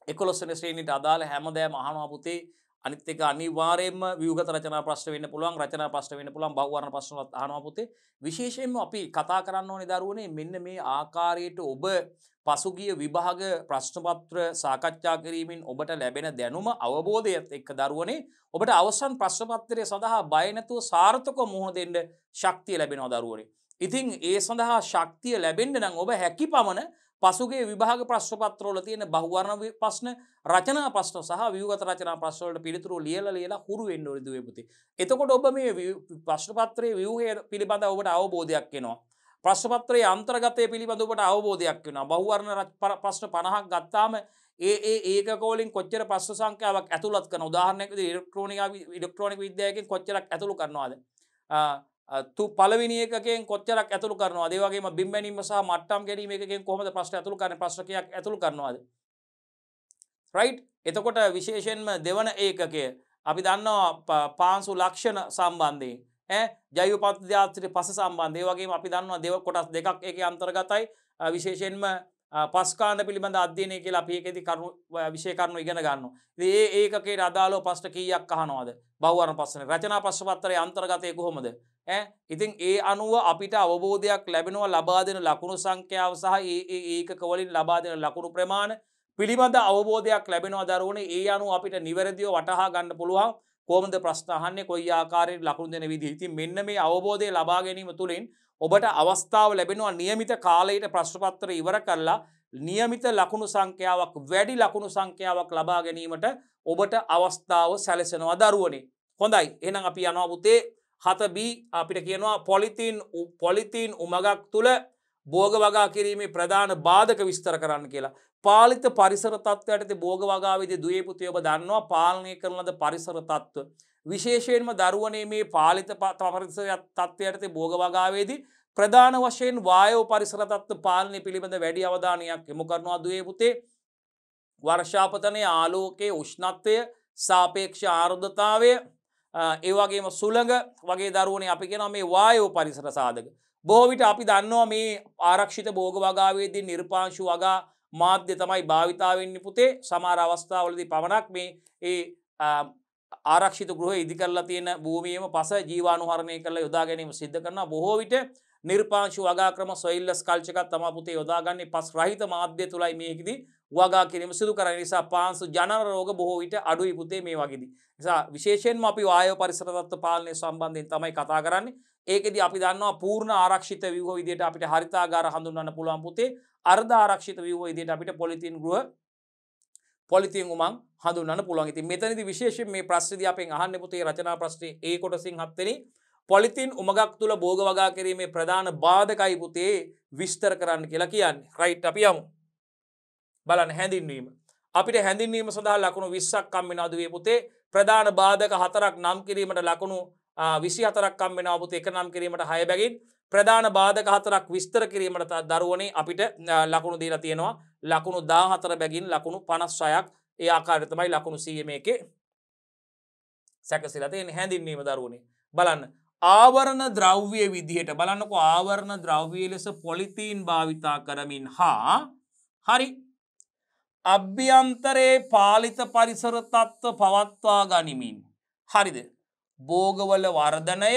11 වෙනි ශ්‍රේණියට අදාළ හැමදෑම අහනවා පුතේ. අනිත් එක අනිවාර්යයෙන්ම ව්‍යුහගත රචනා ප්‍රශ්න වෙන්න පුළුවන්, රචනා ප්‍රශ්න වෙන්න පුළුවන්, බහුවර්ණ ප්‍රශ්නවත් අහනවා පුතේ. විශේෂයෙන්ම අපි කතා කරන්න ඕනේ දරුවනේ මෙන්න මේ ආකාරයට ඔබ පසුගිය විභාග ප්‍රශ්න පත්‍ර සාකච්ඡා කිරීමෙන් ඔබට ලැබෙන දැනුම අවබෝධයත් එක්ක දරුවනේ ඔබට අවසන් ප්‍රශ්න පත්‍රය සඳහා බය නැතුව සාර්ථකව මුහුණ දෙන්න ශක්තිය ලැබෙනවා දරුවනේ. ඉතින් ඒ සඳහා ශක්තිය ලැබෙන්න නම් ඔබ හැකි පමණ පසුගිය විභාග ප්‍රශ්න පත්‍රවල තියෙන බහුවර්ණ ප්‍රශ්න, රචනා ප්‍රශ්න සහ ව්‍යුහගත රචනා ප්‍රශ්න වලට පිළිතුරු ලියලා හුරු වෙන්න ඕනේ දුවේ පුතේ. එතකොට ඔබ මේ ප්‍රශ්න පත්‍රයේ ව්‍යුහය පිළිබඳව ඔබට අවබෝධයක් එනවා. ප්‍රශ්න පත්‍රයේ අන්තර්ගතය පිළිබඳව ඔබට අවබෝධයක් වෙනවා. බහුවර්ණ ප්‍රශ්න 50ක් ගත්තාම ඒ ඒකක වලින් කොච්චර ප්‍රශ්න සංඛ්‍යාවක් ඇතුළත් කරන උදාහරණයක් විදිහට ඉලෙක්ට්‍රොනික විද්‍යාවකින් කොච්චරක් ඇතුළු කරනවද? පළවෙනි එකකෙන් කොච්චරක් ඇතුළු කරනවද? ඒ වගේම බිම් බැනීම සහ මට්ටම් ගැනීම එකකෙන් කොහොමද ප්‍රශ්න ඇතුළු කරන්නේ? ප්‍රශ්න කීයක් ඇතුළු කරනවද? රයිට්. එතකොට විශේෂයෙන්ම දෙවන ඒකකය අපි දන්නවා පාංශු ලක්ෂණ සම්බන්ධයෙන් ජෛව පද්ධතිය පස සම්බන්ධ. ඒ වගේම අපි දන්නවා දේව කොටස් දෙකක් ඒකේ අන්තර්ගතයි. විශේෂයෙන්ම පස්කාණ්ඩ පිළිබඳ අධ්‍යයනය කියලා අපි ඒකෙදි කරුණු විෂය කරුණු ඉගෙන ගන්නවා. ඉතින් ඒ ඒකකේ අදාළව ප්‍රශ්න කීයක් අහනවද? බහුවර්ණ ප්‍රශ්න. රචනා ප්‍රශ්න පත්‍රයේ අන්තර්ගතය කොහොමද? ඉතින් ඒ අනුව අපිට අවබෝධයක් ලැබෙනවා ලබා දෙන ලකුණු සංඛ්‍යාව සහ ඒ ඒකක වලින් ලබා දෙන ලකුණු ප්‍රමාණ පිළිබඳ අවබෝධයක් ලැබෙනවා දරුවනේ. ඒ අනුව අපිට නිවැරදිව වටහා ගන්න පුළුවන් කොහොමද ප්‍රශ්න අහන්නේ, කොයි ආකාරයෙන් ලකුණු දෙන විදිහ. ඉතින් මෙන්න මේ අවබෝධය ලබා ගැනීම තුළින් ඔබට අවස්ථාව ලැබෙනවා නියමිත කාලයට ප්‍රශ්න පත්‍ර ඉවර කරලා නියමිත ලකුණු සංඛ්‍යාවක්, වැඩි ලකුණු සංඛ්‍යාවක් ලබා ගැනීමට ඔබට අවස්ථාව සැලසෙනවා දරුවනේ. හොඳයි. එහෙනම් අපි යනවා පුතේ 7B අපිට කියනවා පොලිතීන් උමගක් තුල භෝග වගා කිරීමේ ප්‍රධාන බාධක විස්තර කරන්න කියලා. පාලිත පරිසර තත්ත්වයට භෝග වගාවේදී දුවේ පුතේ ඔබ දන්නවා පාලනය කරන ලද පරිසර තත්ත්ව විශේෂයෙන්ම දරුවනේ මේ පාලිත පරිසර තත්ත්වයට භෝග වගාවේදී ප්‍රධාන වශයෙන් වායෝ පරිසර තත්ත්ව පාලනය පිළිබඳ වැඩි අවධානයක් යොමු කරනවා දුවේ පුතේ. වර්ෂාපතනයේ ආලෝකයේ උෂ්ණත්වය, සාපේක්ෂ ආර්ද්‍රතාවය, ඒ වගේම සුළඟ වගේ දරුවනේ අපි කියනවා මේ වායෝ පරිසර සාධක. බොහෝ විට අපි දන්නවා මේ ආරක්ෂිත භෝග වගාවේදී නිර්පාංශු වගා මාධ්‍ය තමයි භාවිතා වෙන්නේ පුතේ. සමහර අවස්ථාවලදී පමණක් මේ ආරක්ෂිත ගෘහ ඉදි කරලා තියෙන භූමියේම පස ජීවාණුහරණය කරලා යොදා ගැනීම සිද්ධ කරනවා. බොහෝ විට නිර්පාංශු වගා ක්‍රම සොයිල්ලස් කල්චර් එකක් තමයි පුතේ යොදාගන්නේ. පස් රහිත මාධ්‍ය තුලයි මේකෙදි වගා කිරීම සිදු කරන නිසා පාංශු ජනන රෝග බොහෝ විට අඩුයි පුතේ මේ වගේදී. නිසා විශේෂයෙන්ම අපි වායෝ පරිසර තත්ත්ව පාලනය සම්බන්ධයෙන් තමයි කතා කරන්නේ. ඒකෙදි අපි දන්නවා පූර්ණ ආරක්ෂිත ව්‍යුහ විදියට අපිට හරිතාගාර හඳුන්වන්න පුළුවන් පුතේ. අර්ධ ආරක්ෂිත ව්‍යුහ විදියට අපිට පොලිතීන් ගෘහ, පොලිතීන් උමං හඳුන්වන්න පුළුවන්. ඉතින් මෙතනදී විශේෂයෙන් මේ ප්‍රශ්නේදී අපෙන් අහන්නේ පුතේ රචනා ප්‍රශ්නේ ඒ කොටසින් 7 වෙනි පොලිතීන් උමගක් තුල භෝග වගා කිරීමේ ප්‍රධාන බාධකයි පුතේ විස්තර කරන්න කියලා කියන්නේ. රයිට් අපි යමු. බලන්න හැඳින්වීම. අපිට හැඳින්වීම සඳහා ලකුණු 20ක් හම් වෙනවා දුවේ පුතේ. ප්‍රධාන බාධක 4ක් නම් කිරීමට ලකුණු 24ක් හම් වෙනවා පුතේ. එක නම් කිරීමට 6 බැගින් ප්‍රධාන බාධක 4ක් විස්තර කිරීමට දරුවනේ අපිට ලකුණු දීලා තියෙනවා. ලකුණු 14 බැගින් ලකුණු 56ක්. ඒ ආකාරයට තමයි ලකුණු 100 මේකේ සැකසීලා තියෙන්නේ හැඳින්වීම දරුවනේ. බලන්න ආවරණ ද්‍රව්‍ය විදිහට බලන්නකෝ ආවරණ ද්‍රව්‍ය ලෙස පොලිතීන් භාවිතා කරමින් හා හරි අභ්‍යන්තරයේ පාලිත පරිසර තත්ත්ව පවත්වා ගනිමින් හරිද භෝගවල වර්ධනය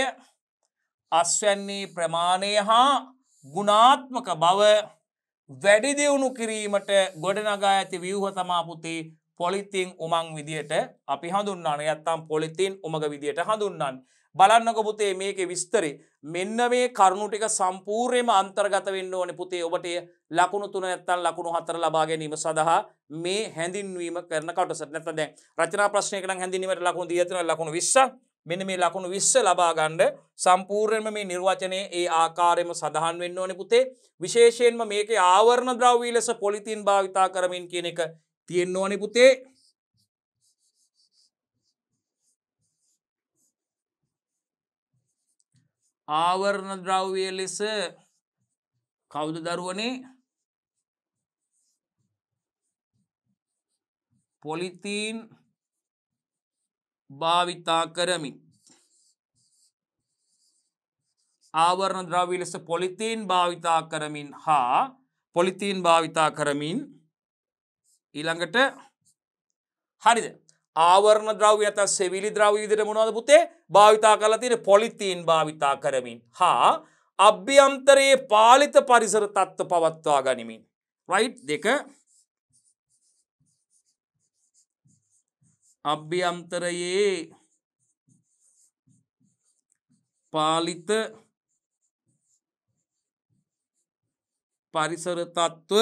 අස්වැන්නේ ප්‍රමාණය හා ගුණාත්මක බව වැඩි දියුණු කිරීමට ගොඩනගා ඇති ව්‍යුහ තමා පුතේ පොලිතීන් උමං විදියට අපි හඳුන්වන්නේ. නැත්නම් පොලිතීන් උමග විදියට හඳුන්වන්නේ. බලන්නකො පුතේ මේකේ විස්තරේ මෙන්න මේ කරුණු ටික සම්පූර්ණයෙන්ම අන්තර්ගත වෙන්න ඕනේ පුතේ ඔබට ලකුණු 3 නැත්නම් ලකුණු 4 ලබා ගැනීම සඳහා මේ හැඳින්වීම කරන කොටස. නැත්නම් දැන් රචනා ප්‍රශ්නයක නම් හැඳින්වීමට ලකුණු දීලා තියෙනවා ලකුණු 20ක්. මෙන්න මේ ලකුණු 20 ලබා ගන්න සම්පූර්ණයෙන්ම මේ නිර්වචනයේ ඒ ආකාරයෙන්ම සඳහන් වෙන්න ඕනේ පුතේ. විශේෂයෙන්ම මේකේ ආවරණ ද්‍රව්‍ය ලෙස පොලිතීන් භාවිතා කරමින් කියන එක තියෙන්න ඕනේ පුතේ. ආවරණ ද්‍රව්‍ය ලෙස කවුද දරුවනේ පොලිතීන් භාවිතා කරමින් ආවරණ ද්‍රව්‍ය ලෙස පොලිතීන් භාවිතා කරමින් හා පොලිතීන් භාවිතා කරමින් ඊළඟට හරිද ආවරණ ද්‍රව්‍ය නැත්නම් සෙවිලි ද්‍රව්‍ය විදිහට මොනවද පුතේ භාවිතා කරලා තියෙන්නේ පොලිතීන් භාවිතා කරමින් හා අභ්‍යන්තරයේ පාලිත පරිසර තත්ත්ව පවත්වා ගනිමින් right දෙක අභ්‍යන්තරයේ පාලිත පරිසර තත්ත්ව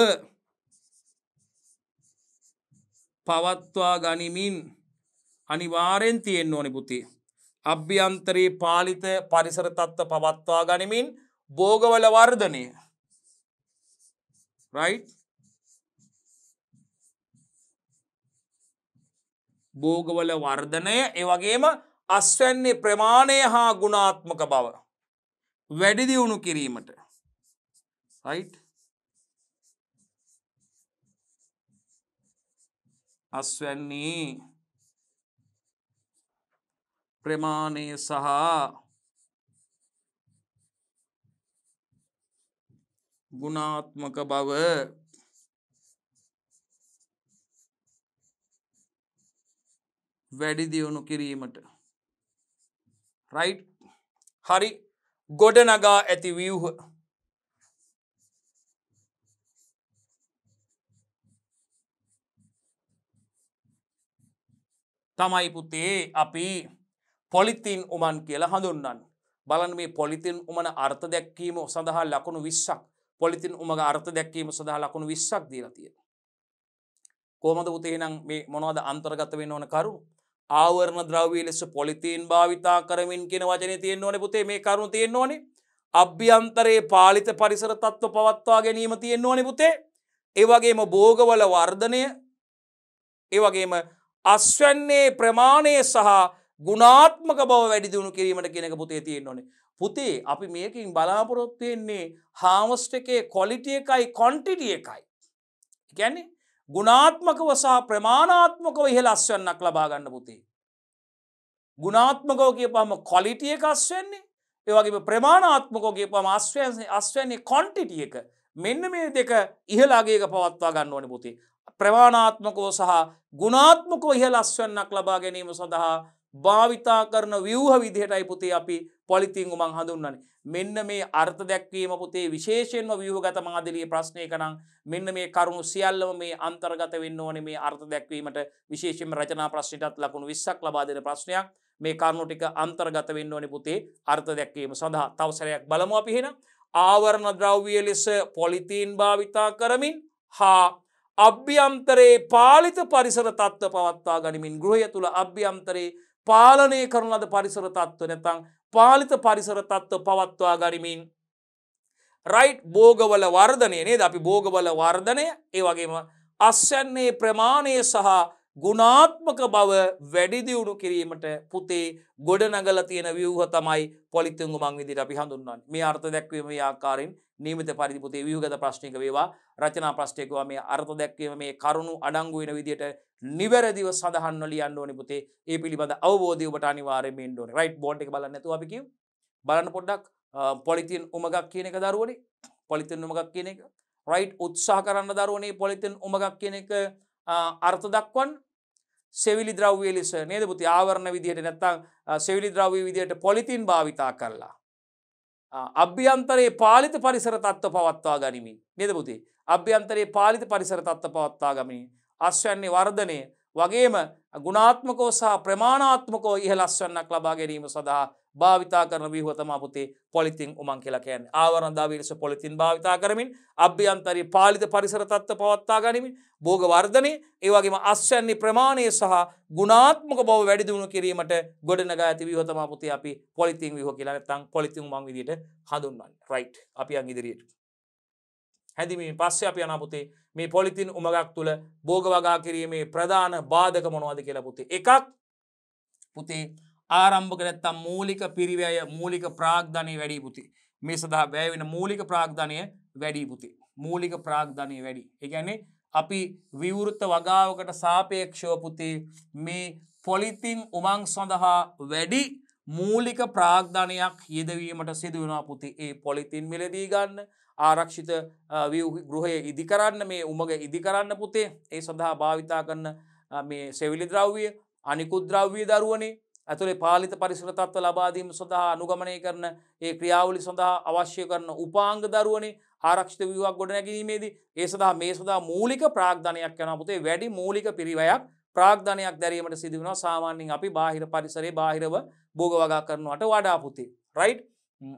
පවත්වා ගනිමින් අනිවාර්යෙන් තියෙන්න ඕනේ පුතේ අභ්‍යන්තරයේ පාලිත පරිසර තත්ත්ව පවත්වා ගනිමින් භෝගවල වර්ධනය right භෝගවල වර්ධනය ඒ වගේම අස්වැන්නේ ප්‍රමාණය හා ගුණාත්මක බව වැඩි දියුණු කිරීමට right අස්වැන්නේ ප්‍රමාණය සහ ගුණාත්මක බව වැඩි දියුණු කිරීමට right හරි ගොඩනගා ඇති ව්‍යුහ තමයි පුතේ අපි පොලිතීන් උමන් කියලා හඳුන්වන්නේ බලන්න මේ පොලිතීන් උමන අර්ථ දැක්වීම සඳහා ලකුණු 20ක් පොලිතීන් උමක අර්ථ දැක්වීම සඳහා ලකුණු 20ක් දීලා තියෙනවා කොහොමද පුතේ එහෙනම් මේ මොනවද අන්තර්ගත වෙන්න ඕන කරුණු ආවරණ ද්‍රව්‍ය ලෙස පොලිතීන් භාවිතා කරමින් කියන වචනේ තියෙන්න ඕනේ පුතේ මේ කරුණු තියෙන්න ඕනේ අභ්‍යන්තරයේ පාලිත පරිසර තත්ත්ව පවත්වා ගැනීම තියෙන්න ඕනේ පුතේ ඒ වගේම භෝගවල වර්ධනය ඒ වගේම අස්වැන්නේ ප්‍රමාණය සහ ගුණාත්මක බව වැඩි දියුණු කිරීමට කියන එක පුතේ තියෙන්න ඕනේ පුතේ අපි මේකෙන් බලාපොරොත්තු වෙන්නේ හාමස්ට් එකේ ක්වොලිටි එකයි ක්වොන්ටිටි එකයි කියන්නේ ගුණාත්මකව සහ ප්‍රමාණාත්මකව ඉහළ අස්වැන්නක් ලබා ගන්න පුතේ ගුණාත්මකව කියපුවම ක්වොලිටි එක අස්වැන්නේ ඒ වගේම ප්‍රමාණාත්මකව කියපුවම අස්වැන්නේ ක්වොන්ටිටි එක මෙන්න මේ දෙක ඉහළ අගයක පවත්වා ගන්න ඕනේ පුතේ ප්‍රමාණාත්මකව සහ ගුණාත්මකව ඉහළ අස්වැන්නක් ලබා ගැනීම සඳහා භාවිතා කරන ව්‍යුහ විදිහටයි පුතේ අපි පොලිතීන් උමන් හඳුන්වන්නේ මෙන්න මේ අර්ථ දැක්වීම පුතේ විශේෂයෙන්ම ව්‍යුහගත මාදිලියේ ප්‍රශ්නයක නම් මෙන්න මේ කරුණු සියල්ලම මේ අන්තර්ගත වෙන්න ඕනේ මේ අර්ථ දැක්වීමට විශේෂයෙන්ම රචනා ප්‍රශ්නෙටත් ලකුණු 20ක් ලබා දෙන ප්‍රශ්නයක් මේ කරුණු ටික අන්තර්ගත වෙන්න ඕනේ පුතේ අර්ථ දැක්වීම සඳහා තව සැරයක් බලමු අපි එහෙනම් ආවරණ ද්‍රව්‍ය ලෙස පොලිතීන් භාවිතා කරමින් හා අභ්‍යන්තරයේ පාලිත පරිසර තත්ත්ව පවත්වා ගනිමින් ගෘහය තුල අභ්‍යන්තරයේ පාලනය කරන ලද පරිසර තත්ත්ව නැත්නම් පාලිත පරිසර තත්ත්ව පවත්වා ගනිමින් right භෝගවල වර්ධනය නේද අපි භෝගවල වර්ධනය ඒ වගේම අස්වැන්නේ ප්‍රමාණය සහ ගුණාත්මක බව වැඩි දියුණු කිරීමට පුතේ ගොඩනගලා තියෙන ව්‍යුහ තමයි පොලිතීන් උමන් විදිහට අපි හඳුන්වන්නේ මේ අර්ථ දැක්වීම මේ ආකාරයෙන් නියමිත පරිදි පුතේ ව්‍යුහගත ප්‍රශ්නික වේවා රචනා ප්‍රශ්නයක වේවා මේ අර්ථ දැක්වීම මේ කරුණු අඩංගු වෙන විදිහට නිවැරදිව සඳහන්ව ලියන්න ඕනේ පුතේ ඒ පිළිබඳ අවබෝධය ඔබට අනිවාර්යයෙන්ම ඉන්න ඕනේ right බෝඩ් එක බලන්න නැතුව අපි කියමු බලන්න පොඩ්ඩක් පොලිතීන් උමගක් කියන එක දරුවනේ පොලිතීන් උමගක් කියන එක right උත්සාහ කරන්න දරුවනේ පොලිතීන් උමගක් කියන එක අර්ථ දක්වන්න සෙවිලි ද්‍රව්‍ය ලෙස නේද පුතේ ආවරණ විදිහට නැත්නම් සෙවිලි ද්‍රව්‍ය විදිහට පොලිතීන් භාවිතා කරලා අභ්‍යන්තරයේ පාලිත පරිසර තත්ත්ව පවත්වා ගනිමින් නේද පුතේ අභ්‍යන්තරයේ පාලිත පරිසර තත්ත්ව පවත්වා ගනිමින් අස්වැන්නේ වර්ධනය වගේම ගුණාත්මකව සහ ප්‍රමාණාත්මකව ඉහළ අස්වැන්නක් ලබා ගැනීම සඳහා භාවිතා කරන ව්‍යුහ තමයි පුතේ පොලිතීන් උමන් කියලා කියන්නේ ආවරණ ද්‍රව්‍ය ලෙස පොලිතීන් භාවිතා කරමින් අභ්‍යන්තරයේ පාලිත පරිසර තත්ත්ව පවත්වා ගනිමින් භෝග වර්ධනය ඒ වගේම අස්වැන්නේ ප්‍රමාණය සහ ගුණාත්මක බව වැඩි දියුණු කිරීමට ගොඩනගා ඇති ව්‍යුහ තමයි පුතේ අපි පොලිතීන් ව්‍යුහ කියලා නැත්නම් පොලිතීන් උමන් විදිහට හඳුන්වන්නේ right අපි යන් ඉදිරියට හැදිමින් පස්සේ අපි යනවා පුතේ මේ පොලිතීන් උමගක් තුල භෝග වගා කිරීමේ ප්‍රධාන බාධක මොනවද කියලා පුතේ එකක් පුතේ ආරම්භක නැත්නම් මූලික පිරිවැය මූලික ප්‍රාග්ධනය වැඩි පුතේ මේ සඳහා වැය වෙන මූලික ප්‍රාග්ධනය වැඩි පුතේ මූලික ප්‍රාග්ධනය වැඩි ඒ කියන්නේ අපි විවෘත වගාවකට සාපේක්ෂව පුතේ මේ පොලිතීන් උමන් සඳහා වැඩි මූලික ප්‍රාග්ධනයක් යෙදවීමට සිදු වෙනවා පුතේ. ඒ පොලිතින් මිලදී ගන්න, ආරක්ෂිත ගෘහය ඉදි කරන්න, මේ උමග ඉදි කරන්න පුතේ. ඒ සඳහා භාවිතා කරන මේ සෙවිලි ද්‍රව්‍ය, අනිකුත් ද්‍රව්‍ය දරුවනේ ඇතුලේ පාලිත පරිසර තත්ත්ව ලබා දීම සඳහා අනුගමනය කරන ඒ ක්‍රියාවලිය සඳහා අවශ්‍ය කරන උපාංග දරුවනේ ආරක්ෂිත ව්‍යුහයක් ගොඩනැගීමේදී ඒ සඳහා මේ සඳහා මූලික ප්‍රාග්ධනයක් යනවා පුතේ. වැඩි මූලික පිරිවැයක් ප්‍රාග්ධනයක් දැරීමට සිදු වෙනවා සාමාන්‍යයෙන් අපි බාහිර පරිසරයේ බාහිරව භෝග වගා කරනවට වඩා පුතේ. රයිට්?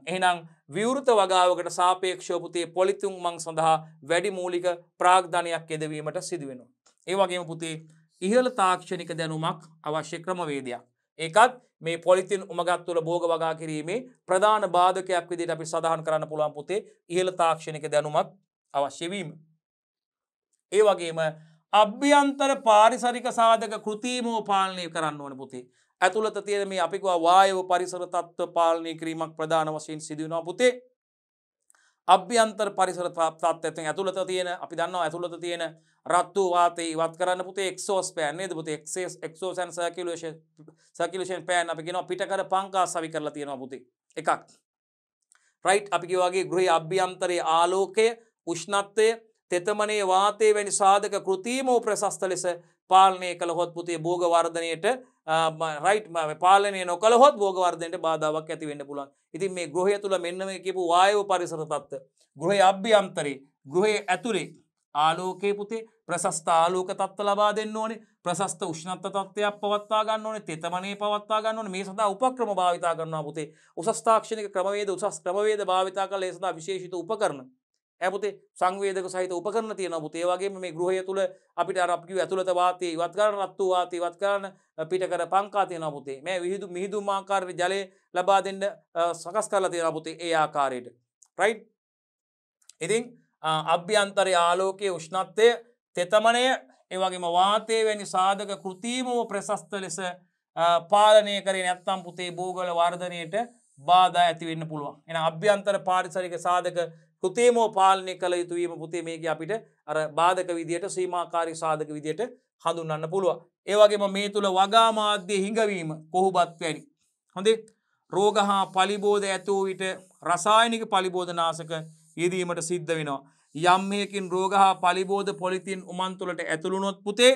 එහෙනම් විවෘත වගාවකට සාපේක්ෂව පුතේ පොලිතුන් මං සඳහා වැඩි මූලික ප්‍රාග්ධනයක් යෙදවීමට සිදු වෙනවා. ඒ වගේම පුතේ ඉහළ තාක්ෂණික දැනුමක් අවශ්‍ය ක්‍රමවේදයක්. ඒකත් මේ පොලිතින් උමගත් තුළ භෝග වගා කිරීමේ ප්‍රධාන බාධකයක් විදිහට අපි සඳහන් කරන්න පුළුවන් පුතේ ඉහළ තාක්ෂණික දැනුමක් අවශ්‍ය වීම. ඒ වගේම අභ්‍යන්තර පාරිසරික සාධක කෘත්‍රිමව පාලනය කරන්න ඕනේ පුතේ. ඇතුළත තියෙන මේ අපි කියවා වායව පරිසර තත්ත්ව පාලනය කිරීමක් ප්‍රධාන වශයෙන් සිදු වෙනවා පුතේ. අභ්‍යන්තර පරිසර තත්ත්වයෙන් ඇතුළත තියෙන අපි දන්නවා ඇතුළත තියෙන රත්තු වාතය ඉවත් කරන්න පුතේ එක්සෝස් ෆෑන් නේද පුතේ එක්සෝස් ඇන්ඩ් සර්කියුලේෂන් ෆෑන් අපි කියනවා පිටකර පංකා සවි කරලා තියෙනවා පුතේ එකක් රයිට් අපි කියවා වගේ ගෘහයේ අභ්‍යන්තරයේ ආලෝකය උෂ්ණත්වය තෙතමනේ වාතය වැනි සාධක කෘත්‍රිමව ප්‍රශස්ත ලෙස පාලනය කළහොත් පුතේ භෝග වර්ධනයට රයිට් පාලනය නොකළහොත් භෝග වර්ධනයට බාධාවක් ඇති වෙන්න පුළුවන්. ඉතින් මේ ගෘහය තුල මෙන්න මේ කියපු වායව පරිසර තත්ත්ව ගෘහයේ අභ්‍යන්තරේ ගෘහයේ ඇතුලේ ආලෝකයේ පුතේ ප්‍රශස්ත ආලෝක තත්ත්ව ලබා දෙන්න ඕනේ. ප්‍රශස්ත උෂ්ණත්ව තත්ත්වයක් පවත්වා ගන්න ඕනේ. තෙතමනේ පවත්වා ගන්න ඕනේ. මේ සඳහා උපක්‍රම භාවිතා කරනවා පුතේ. උසස් තාක්ෂණික ක්‍රමවේද උසස් ක්‍රමවේද භාවිතා කරලා ඒ සඳහා විශේෂිත උපකරණ පුතේ සංවේදක සහිත උපකරණ තියෙනවා පුතේ. ඒ වගේම මේ ගෘහය තුල අපිට අර අපි කිව්ව ඇතුළත වාතය ඉවත් කරන රත්තු වාතය ඉවත් කරන පිටකර පංකා තියෙනවා පුතේ. මේ මිහිදුම් ආකාරයේ ජලය ලබා දෙන්න සකස් කරලා තියෙනවා පුතේ ඒ ආකාරයට. රයිට්? ඉතින් අභ්‍යන්තරයේ ආලෝකයේ උෂ්ණත්වය තෙතමනය ඒ වගේම වාතය වැනි සාධක කෘත්‍රිමව ප්‍රශස්ත ලෙස පාලනය කරේ නැත්නම් පුතේ භූගෝල වර්ධනයට බාධා ඇති වෙන්න පුළුවන්. එහෙනම් අභ්‍යන්තර පාරිසරික සාධක කෘත්‍රිමව පාලනය කළ යුතු වීම පුතේ මේකේ අපිට අර බාධක විදියට සීමාකාරී සාධක විදියට හඳුන්වන්න පුළුවන්. ඒ වගේම මේ තුල වගා මාධ්‍ය හිඟවීම කොහොබත් වැනි. හොඳේ රෝග හා පලිබෝධ ඇතෝ විට රසායනික පලිබෝධනාශක යෙදීමට සිද්ධ වෙනවා. යම් හේකින් රෝග හා පලිබෝධ පොලිතින් උමන් තුළට ඇතුළුනොත් පුතේ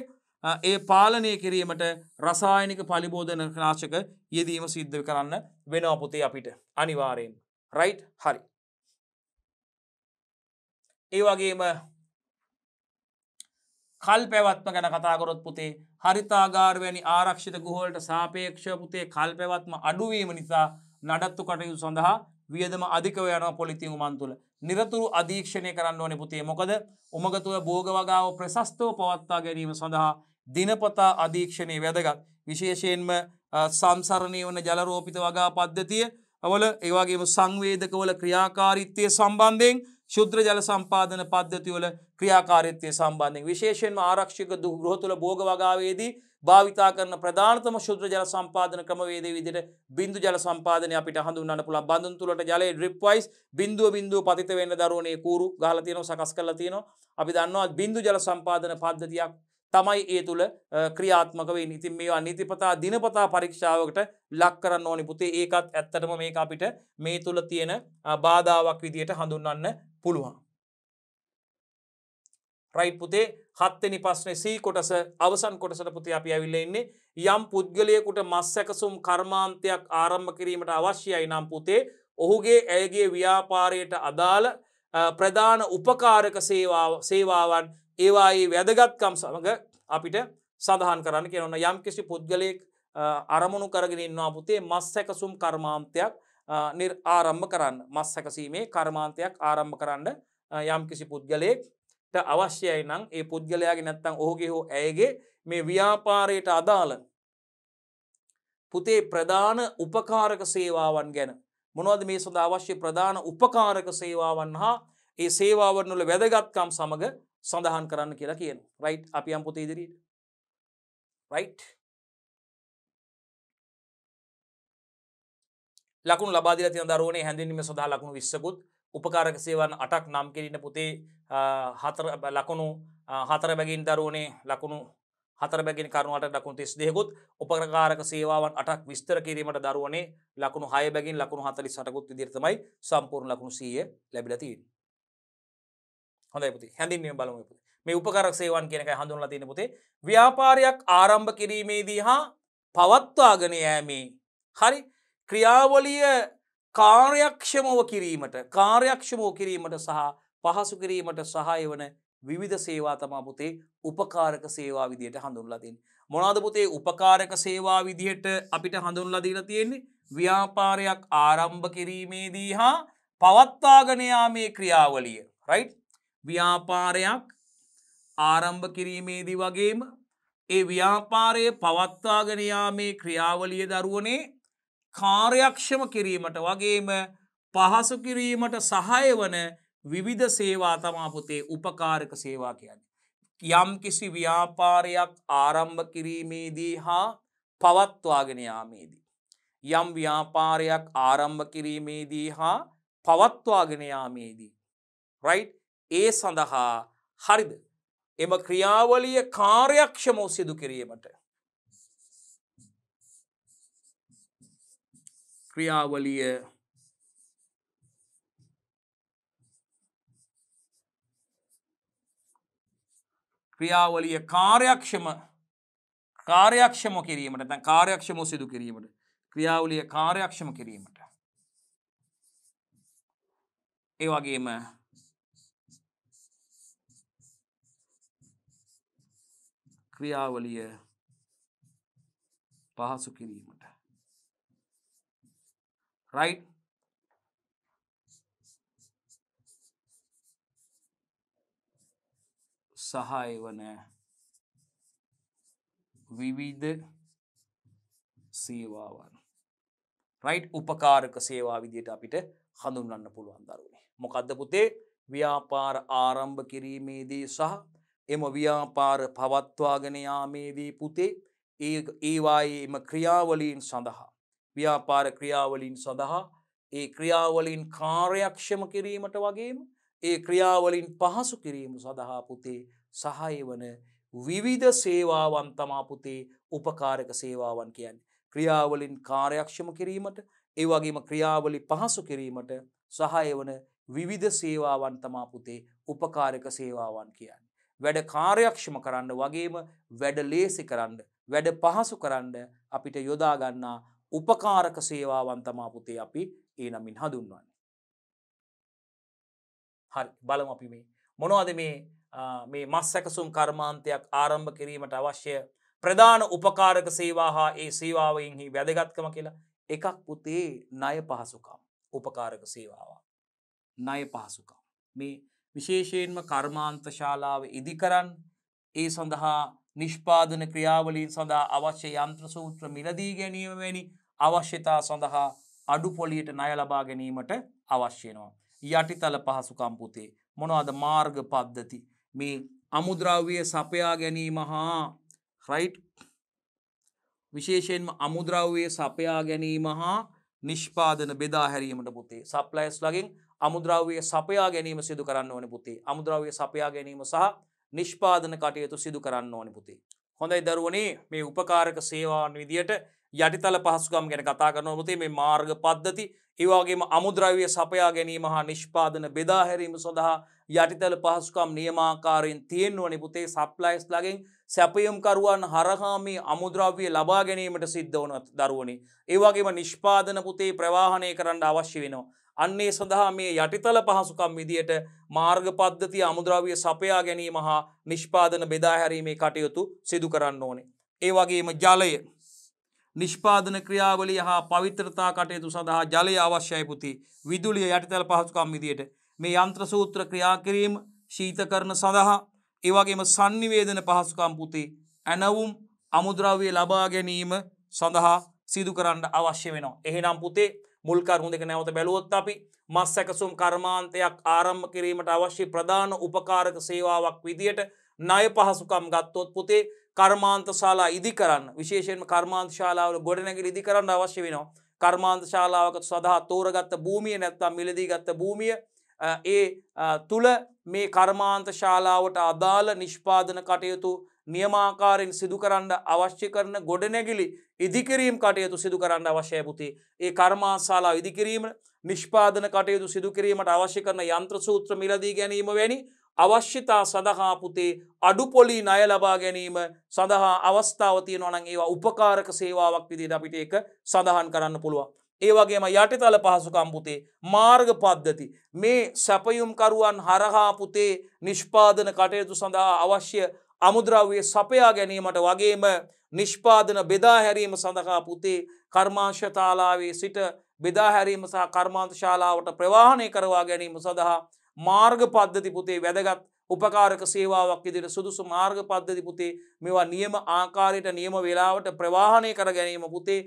ඒ පාලනය කිරීමට රසායනික පලිබෝධනාශක යෙදීම සිද්ධ කරන්න වෙනවා පුතේ අපිට අනිවාර්යෙන්. රයිට්? හරි. ඒ වගේම කල් පැවැත්ම ගැන කතා කරොත් පුතේ හරිතාගාර වැනි ආරක්ෂිත ගෘහවලට සාපේක්ෂව පුතේ කල් පැවැත්ම අඩු වීම නිසා නඩත්තු කටයුතු සඳහා වියදම අධිකව යනවා පොලිතින් උමන් තුල. නිරතුරු අධීක්ෂණය කරන්න ඕනේ පුතේ. මොකද උමග තුල භෝග වගාව ප්‍රශස්තව පවත්වා ගැනීම සඳහා දිනපතා අධීක්ෂණය වැදගත්. විශේෂයෙන්ම සංසරණීය වන ජල රෝපිත වගා පද්ධතිය වල ඒ වගේම සංවේදකවල ක්‍රියාකාරීත්වය සම්බන්ධයෙන් ශුද්ධ ජල සම්පාදන පද්ධතිවල ක්‍රියාකාරීත්වය සම්බන්ධයෙන් විශේෂයෙන්ම ආරක්ෂිත ගෘහ තුල භෝග වගාවේදී භාවිතා කරන ප්‍රධානතම ශුද්ධ ජල සම්පාදන ක්‍රමවේදයේ විදිහට බිඳු ජල සම්පාදනය අපිට හඳුන්වන්න පුළුවන්. බඳුන් තුලට ජලය ඩ්‍රිප් වයිස් බිඳුව පතිත වෙන්න දරුවනේ කූරු ගහලා තියෙනවා සකස් කරලා තියෙනවා. අපි දන්නවා බිඳු ජල සම්පාදන පද්ධතියක් තමයි ඒ තුල ක්‍රියාත්මක වෙන්නේ. ඉතින් මේවා නිතිපතා දිනපතා පරීක්ෂාවකට ලක් කරන්න ඕනේ පුතේ. ඒකත් ඇත්තටම මේක අපිට මේ තුල තියෙන බාධාවක් විදිහට හඳුන්වන්න පුළුවන්. රයිට් පුතේ 7 වෙනි ප්‍රශ්නේ C කොටස අවසන් කොටසට පුතේ අපි ඇවිල්ලා ඉන්නේ. යම් පුද්ගලයෙකුට මස් සැකසුම් කර්මාන්තයක් ආරම්භ කිරීමට අවශ්‍යයි නම් පුතේ ඔහුගේ ඇයගේ ව්‍යාපාරයට අදාළ ප්‍රධාන උපකාරක සේවාවන් ඒවායේ වැදගත්කම් සමග අපිට සඳහන් කරන්න කියනවා. යම් කිසි පුද්ගලයෙක් අරමුණු කරගෙන ඉන්නවා පුතේ මස් සැකසුම් කර්මාන්තයක් ආරම්භ කරන්න. මස් සැකසීමේ කර්මාන්තයක් ආරම්භ කරන්න යම් කිසි පුද්ගලයෙක්ට අවශ්‍යයි නම් ඒ පුද්ගලයාගේ නැත්නම් ඔහුගේ හෝ ඇයගේ මේ ව්‍යාපාරයට අදාළ පුතේ ප්‍රධාන උපකාරක සේවාවන් ගැන මොනවද මේ සඳහා අවශ්‍ය ප්‍රධාන උපකාරක සේවාවන් හා ඒ සේවාවන් වල වැදගත්කම් සමග සඳහන් කරන්න කියලා කියනවා. රයිට්? අපි යම් පුතේ ඉදිරියට. රයිට්? ලකුණු ලබා දීලා තියෙන දරුවනේ හැඳින්වීම සඳහා ලකුණු 20කුත් උපකාරක සේවාවන් 8ක් නම් කෙරෙන පුතේ ලකුණු 4 බැගින් දරුවනේ ලකුණු 4 බැගින් කරුණු 8 ලකුණු 32කුත් උපකාරක සේවාවන් 8ක් විස්තර කිරීමට දරුවනේ ලකුණු 6 බැගින් ලකුණු 48කුත් විදිහට තමයි සම්පූර්ණ ලකුණු 100 ලැබිලා තියෙන්නේ. හොඳයි පුතේ. හැඳින්වීම බලමු පුතේ. මේ උපකාරක සේවාවන් කියන එකයි හඳුන්වලා තියෙන්නේ පුතේ. ව්‍යාපාරයක් ආරම්භ කිරීමේදී හා පවත්වාගෙන යෑමේ හරි ක්‍රියාවලිය කාර්යක්ෂමව කිරීමට සහ පහසු කිරීමට සහාය වන විවිධ සේවා තමයි පුතේ උපකාරක සේවා විදියට හඳුන්වලා තියෙන්නේ. මොනවාද පුතේ උපකාරක සේවා විදියට අපිට හඳුන්වලා දීලා තියෙන්නේ? ව්‍යාපාරයක් ආරම්භ කිරීමේදී හා පවත්වාගෙන යාමේ ක්‍රියාවලිය. රයිට්? ව්‍යාපාරයක් ආරම්භ කිරීමේදී වගේම ඒ ව්‍යාපාරය පවත්වාගෙන යාමේ ක්‍රියාවලිය දරුවනේ කාර්යක්ෂම කිරීමට වගේම පහසු කිරීමට සහාය වන විවිධ සේවා තමා පුතේ උපකාරක සේවා කියන්නේ. යම් කිසි ව්‍යාපාරයක් ආරම්භ කිරීමේදී හා පවත්වාගෙන යාමේදී යම් ව්‍යාපාරයක් ආරම්භ කිරීමේදී හා පවත්වාගෙන යාමේදී රයිට් ඒ සඳහා හරිද එම ක්‍රියාවලිය කාර්යක්ෂමව සිදු කිරීමට ක්‍රියාවලිය කාර්යක්ෂම කිරීමට නැත්නම් කාර්යක්ෂමව සිදු කිරීමට ක්‍රියාවලිය කාර්යක්ෂම කිරීමට ඒ වගේම ක්‍රියාවලිය පහසු කිරීමට රයිට් සහාය වන විවිධ සේවාවන් රයිට් උපකාරක සේවා විදියට අපිට හඳුන්වන්න පුළුවන් දරුවනේ. මොකද්ද පුතේ? ව්‍යාපාර ආරම්භ කිරීමේදී සහ එම ව්‍යාපාර පවත්වාගෙන යාමේදී පුතේ ඒවායේම ක්‍රියාවලීන් සඳහා ව්‍යාපාර ක්‍රියාවලීන් සඳහා ඒ ක්‍රියාවලින් කාර්යක්ෂම කිරීමට වගේම ඒ ක්‍රියාවලින් පහසු කිරීම සඳහා පුතේ සහාය වන විවිධ සේවාවන් තමා පුතේ උපකාරක සේවාවන් කියන්නේ. ක්‍රියාවලින් කාර්යක්ෂම කිරීමට ඒ වගේම ක්‍රියාවලි පහසු කිරීමට සහාය වන විවිධ සේවාවන් තමා පුතේ උපකාරක සේවාවන් කියන්නේ. වැඩ කාර්යක්ෂම කරන්න වගේම වැඩ ලේසි කරන්න වැඩ පහසු කරන්න අපිට යොදා ගන්නා උපකාරක සේවාවන් තමා පුතේ අපි ඒ නමින් හඳුන්වන්නේ. හරි බලමු අපි මේ මොනවද මේ මස් සැකසුම් කර්මාන්තයක් ආරම්භ කිරීමට අවශ්‍ය ප්‍රධාන උපකාරක සේවා හා ඒ සේවාවෙන්හි වැදගත්කම කියලා. එකක් පුතේ ණය පහසුකම් උපකාරක සේවාව. ණය පහසුකම් මේ විශේෂයෙන්ම කර්මාන්ත ශාලාව ඉදිකරන් ඒ සඳහා නිෂ්පාදන ක්‍රියාවලීන් සඳහා අවශ්‍ය යන්ත්‍ර සූත්‍ර මිලදී ගැනීම වැනි අවශ්‍යතා සඳහා අඩු පොලියට ණය ලබා ගැනීමට අවශ්‍ය වෙනවා. යටිතල පහසුකම් පුතේ මොනවාද? මාර්ග පද්ධති මේ අමුද්‍රව්‍ය සපයා ගැනීම හා රයිට් විශේෂයෙන්ම අමුද්‍රව්‍ය සපයා ගැනීම හා නිෂ්පාදන බෙදා හැරීමට පුතේ සප්ලයර්ස්ලාගෙන් අමුද්‍රව්‍ය සපයා ගැනීම සිදු කරන්න ඕනේ පුතේ. අමුද්‍රව්‍ය සපයා ගැනීම සහ නිෂ්පාදන කටයුතු සිදු කරන්න ඕනේ පුතේ. හොඳයි දරුවනේ මේ උපකාරක සේවාවන් විදියට යටිතල පහසුකම් ගැන කතා කරනවා පුතේ. මේ මාර්ග පද්ධති ඒ වගේම අමුද්‍රව්‍ය සපයා ගැනීම හා නිෂ්පාදන බෙදා හැරීම සඳහා යටිතල පහසුකම් නියමාකාරයෙන් තියෙන්න ඕනේ පුතේ. සප්ලයර්ස්ලාගෙන් සැපයුම්කරුවන් හරහා මේ අමුද්‍රව්‍ය ලබා ගැනීමට සිද්ධ වන දරුවනේ. ඒ වගේම නිෂ්පාදන පුතේ ප්‍රවාහනය කරන්න අවශ්‍ය වෙනවා. අන්නේ සඳහා මේ යටිතල පහසුකම් විදියට මාර්ග පද්ධතිය අමුද්‍රව්‍ය සපයා ගැනීම හා නිෂ්පාදන බෙදා හැරීමේ කටයුතු සිදු කරන්න ඕනේ. ඒ වගේම ජලය නිෂ්පාදන ක්‍රියාවලිය හා පවිත්‍රතා කටයුතු සඳහා ජලය අවශ්‍යයි පුතේ. විදුලිය යටිතල පහසුකම් විදියට මේ යන්ත්‍ර සූත්‍ර ක්‍රියා කිරීම ශීතකරණ සඳහා ඒ වගේම sannivedana පහසුකම් පුතේ ඇනවුම් අමුද්‍රව්‍ය ලබා ගැනීම සඳහා සිදු කරන්න අවශ්‍ය වෙනවා. එහෙනම් පුතේ මුල් කරුණු දෙක නැවත බැලුවොත් අපි මස් සැකසුම් කර්මාන්තයක් ආරම්භ කිරීමට අවශ්‍ය ප්‍රධාන උපකාරක සේවාවක් විදියට ණය පහසුකම් ගත්තොත් පුතේ කර්මාන්ත ශාලා ඉදි කරන්න විශේෂයෙන්ම කර්මාන්ත ශාලාවල ගොඩනැගිලි ඉදි කරන්න අවශ්‍ය වෙනවා. කර්මාන්ත ශාලාවක සඳහා තෝරගත්ත භූමිය නැත්නම් මිලදී ගත්ත භූමිය තුල මේ කර්මාන්ත ශාලාවට අදාළ නිෂ්පාදන කටයුතු නියමාකාරයෙන් සිදු කරන්න අවශ්‍ය කරන ගොඩනැගිලි ඉදිකිරීම් කටයුතු සිදු කරන්න අවශ්‍යයි පුතේ. ඒ කර්මාන්ත ශාලාව ඉදිකිරීම නිෂ්පාදන කටයුතු සිදු කිරීමට අවශ්‍ය කරන යන්ත්‍ර සූත්‍ර මිලදී ගැනීම වැනි අවශ්‍යතා සඳහා පුතේ අඩුපොලි ණය ලබා ගැනීම සඳහා අවස්ථාව තියෙනවා නම් ඒවා උපකාරක සේවාවක් විදිහට අපිට ඒක සඳහන් කරන්න පුළුවන්. ඒ වගේම යටිතල පහසුකම් පුතේ මාර්ග පද්ධති මේ සැපයුම්කරුවන් හරහා පුතේ නිෂ්පාදන කටයුතු සඳහා අවශ්‍ය අමුද්‍රව්‍ය සපයා ගැනීමට වගේම නිෂ්පාදන බෙදා හැරීම සඳහා පුතේ කර්මාශතාලාවේ සිට බෙදා හැරීම සහ කර්මාන්ත ශාලාවට ප්‍රවාහනය කරවා ගැනීම සඳහා මාර්ග පද්ධති පුතේ වැදගත් උපකාරක සේවාවක් විදිහට සුදුසු මාර්ග පද්ධති පුතේ මේවා නියම ආකාරයට නියම වේලාවට ප්‍රවාහනය කර ගැනීම පුතේ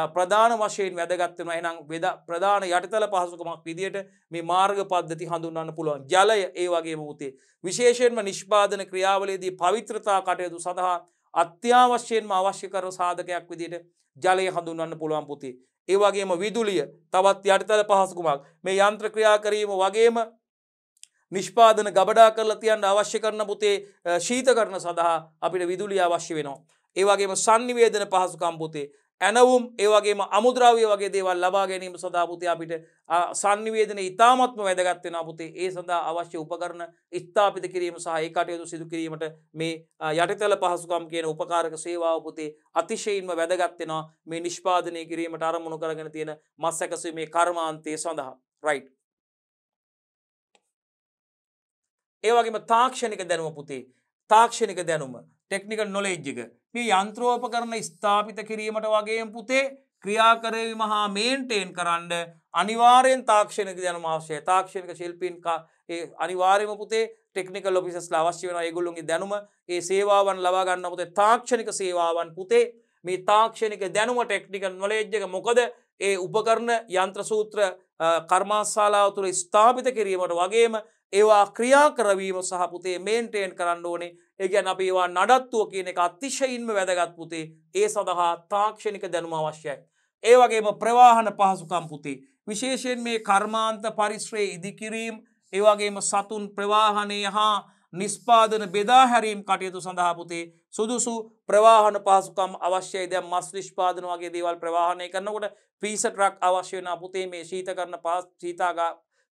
ප්‍රධාන වශයෙන් වැදගත් වෙනවා. එහෙනම් ප්‍රධාන යටිතල පහසුකමක් විදිහට මේ මාර්ග පද්ධති හඳුන්වන්න පුළුවන්. ජලය ඒ වගේම පුතේ විශේෂයෙන්ම නිෂ්පාදන ක්‍රියාවලියේදී පවිත්‍රතා කටයුතු සඳහා අත්‍යවශ්‍යයෙන්ම අවශ්‍ය කරන සාධකයක් විදිහට ජලය හඳුන්වන්න පුළුවන් පුතේ. ඒ වගේම විදුලිය තවත් යටිතල පහසුකමක්. මේ යන්ත්‍ර ක්‍රියා කිරීම වගේම නිෂ්පාදන ගබඩා කරලා තියන්න අවශ්‍ය කරන පුතේ ශීතකරණ සඳහා අපිට විදුලිය අවශ්‍ය වෙනවා. ඒ වගේම sannivedana පහසුකම් පුතේ ඇනවුම් ඒ වගේම අමුද්‍රව්‍ය වගේ දේවල් ලබා ගැනීම සඳහා පුතේ අපිට sannivedana ඉතාමත්ම වැදගත් වෙනවා පුතේ. ඒ සඳහා අවශ්‍ය උපකරණ ස්ථාපිත කිරීම සහ ඒ කටයුතු සිදු කිරීමට මේ යටිතල පහසුකම් කියන උපකාරක සේවාව පුතේ අතිශයින්ම වැදගත් වෙනවා මේ නිෂ්පාදනය කිරීමට අරමුණු කරගෙන තියෙන මස් සැකසීමේ කර්මාන්තය සඳහා. right. ඒ වගේම තාක්ෂණික දැනුම පුතේ තාක්ෂණික දැනුම ටෙක්නිකල් නොලෙජ් එක මේ යන්ත්‍රෝපකරණ ස්ථාපිත කිරීමට වගේම පුතේ ක්‍රියා කරවීම හා මේන්ටේන් කරන්න අනිවාර්යෙන් තාක්ෂණික දැනුම අවශ්‍යයි. තාක්ෂණික ශිල්පීන් ඒ අනිවාර්යම පුතේ ටෙක්නිකල් ඔෆිසර්ස්ලා අවශ්‍ය වෙනවා. ඒගොල්ලෝගේ දැනුම ඒ සේවාවන් ලබා ගන්න පුතේ තාක්ෂණික සේවාවන් පුතේ මේ තාක්ෂණික දැනුම ටෙක්නිකල් නොලෙජ් එක මොකද ඒ උපකරණ යන්ත්‍ර සූත්‍ර කර්මාශාලාව තුළ ස්ථාපිත කිරීමට වගේම ඒවා ක්‍රියා කරවීම සහ පුතේ මේන්ටේන් කරන්න ඕනේ. ඒ කියන්නේ අපි ඒවා නඩත්තුව කියන එක අතිශයින්ම වැදගත් පුතේ. ඒ සඳහා තාක්ෂණික දැනුම අවශ්‍යයි. ඒ වගේම ප්‍රවාහන පහසුකම් පුතේ විශේෂයෙන් මේ කර්මාන්ත පරිශ්‍රයේ ඉදිකිරීම ඒ වගේම සතුන් ප්‍රවාහනය හා නිෂ්පාදන බෙදා හැරීම් කටයුතු සඳහා පුතේ සුදුසු ප්‍රවාහන පහසුකම් අවශ්‍යයි. දැන් මස් නිෂ්පාදන වගේ දේවල් ප්‍රවාහනය කරනකොට ෆ්‍රීසර් ට්‍රක් අවශ්‍ය වෙනවා පුතේ මේ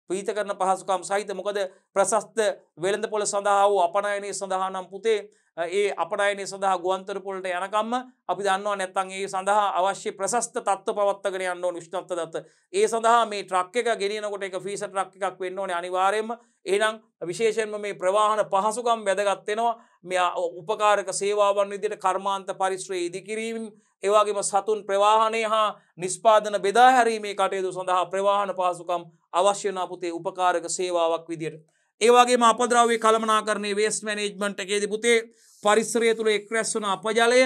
පීතකරන පහසුකම් සහිත. මොකද ප්‍රශස්ත වෙළඳ පොළ සඳහා වූ අපනයනය සඳහා නම් පුතේ ඒ අපනයනය සඳහා ගුවන්තොට පොළට යනකම්ම අපි දන්නවා නැත්නම් ඒ සඳහා අවශ්‍ය ප්‍රශස්ත තත්ත්ව පවත්වාගෙන යන්න ඕන උෂ්ණත්ව දත්ත. ඒ සඳහා මේ ට්‍රක් එක ගෙනියනකොට ඒක ෆ්‍රීසර් ට්‍රක් එකක් වෙන්න ඕනේ අනිවාර්යයෙන්ම. එහෙනම් විශේෂයෙන්ම මේ ප්‍රවාහන පහසුකම් වැදගත් වෙනවා. මේ උපකාරක සේවාවන් විදිහට කර්මාන්ත පරිශ්‍රයේ ඉදිකිරීම ඒ වගේම සතුන් ප්‍රවාහනය හා නිෂ්පාදන බෙදා හැරීමේ කටයුතු සඳහා ප්‍රවාහන පහසුකම් අවශ්‍ය වෙන පුතේ උපකාරක සේවාවක් විදියට. ඒ වගේම අපද්‍රව්‍ය කළමනාකරණයේ වේස්ට් මැනේජ්මන්ට් එකේදී පුතේ පරිසරය තුළ එක් රැස් වන අපජලය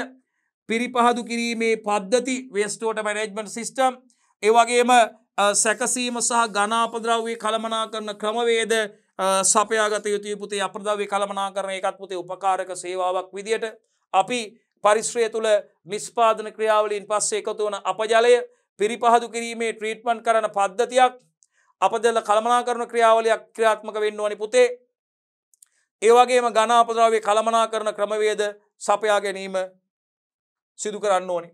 පිරිපහදු කිරීමේ පද්ධති වේස්ට් වෝටර් මැනේජ්මන්ට් සිස්ටම් ඒ වගේම සැකසීම සහ ඝන අපද්‍රව්‍ය කළමනාකරණ ක්‍රමවේද සපයාගත යුතුයි පුතේ. අපද්‍රව්‍ය කළමනාකරණ ඒකත් පුතේ උපකාරක සේවාවක් විදියට අපි පරිශ්‍රය තුළ නිෂ්පාදන ක්‍රියාවලින් පස්සේ එකතු වන අපජලය පිරිපහදු කිරීමේ ට්‍රීට්මන්ට් කරන පද්ධතියක් අපදල කළමනාකරණ ක්‍රියාවලියක් ක්‍රියාත්මක වෙන්න ඕනි පුතේ. ඒ වගේම ඝන අපද්‍රව්‍ය කළමනාකරණ ක්‍රමවේද සපයා ගැනීම සිදු කරන්න ඕනි.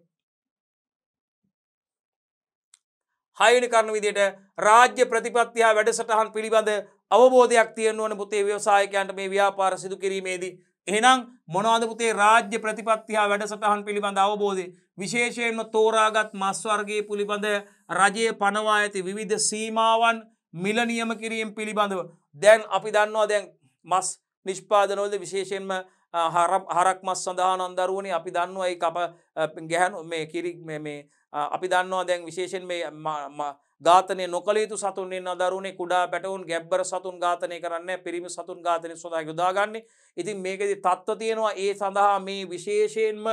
6 වෙනි කරුණ විදියට රාජ්‍ය ප්‍රතිපත්ති හා වැඩසටහන් පිළිබඳ අවබෝධයක් තියෙන්න ඕනේ පුතේ ව්‍යවසායකයන්ට මේ ව්‍යාපාර සිදු කිරීමේදී. එහෙනම් මොනවද පුතේ රාජ්‍ය ප්‍රතිපත්ති හා වැඩසටහන් පිළිබඳ අවබෝධය? විශේෂයෙන්ම තෝරාගත් මස් වර්ගයේ පිළිබඳ රජයේ පනවා ඇති විවිධ සීමාවන් මිල නියම කිරීම පිළිබඳව. දැන් අපි දන්නවා දැන් මස් නිෂ්පාදනවලදී විශේෂයෙන්ම හරක් මස් සඳහා නම් දරුවනේ අපි දන්නවා ඒක අප ගැහණු මේ කිරි මේ අපි දන්නවා දැන් විශේෂයෙන් මේ ඝාතනය නොකළ යුතු සතුන් ඉන්න දරුවනේ කුඩා පැටවුන් ගැබ්බර සතුන් ඝාතනය කරන්නේ පිරිමි සතුන් ඝාතනය සඳහා යොදාගන්නේ. ඉතින් මේකෙදි තත්ත්ව තියෙනවා ඒ සඳහා මේ විශේෂයෙන්ම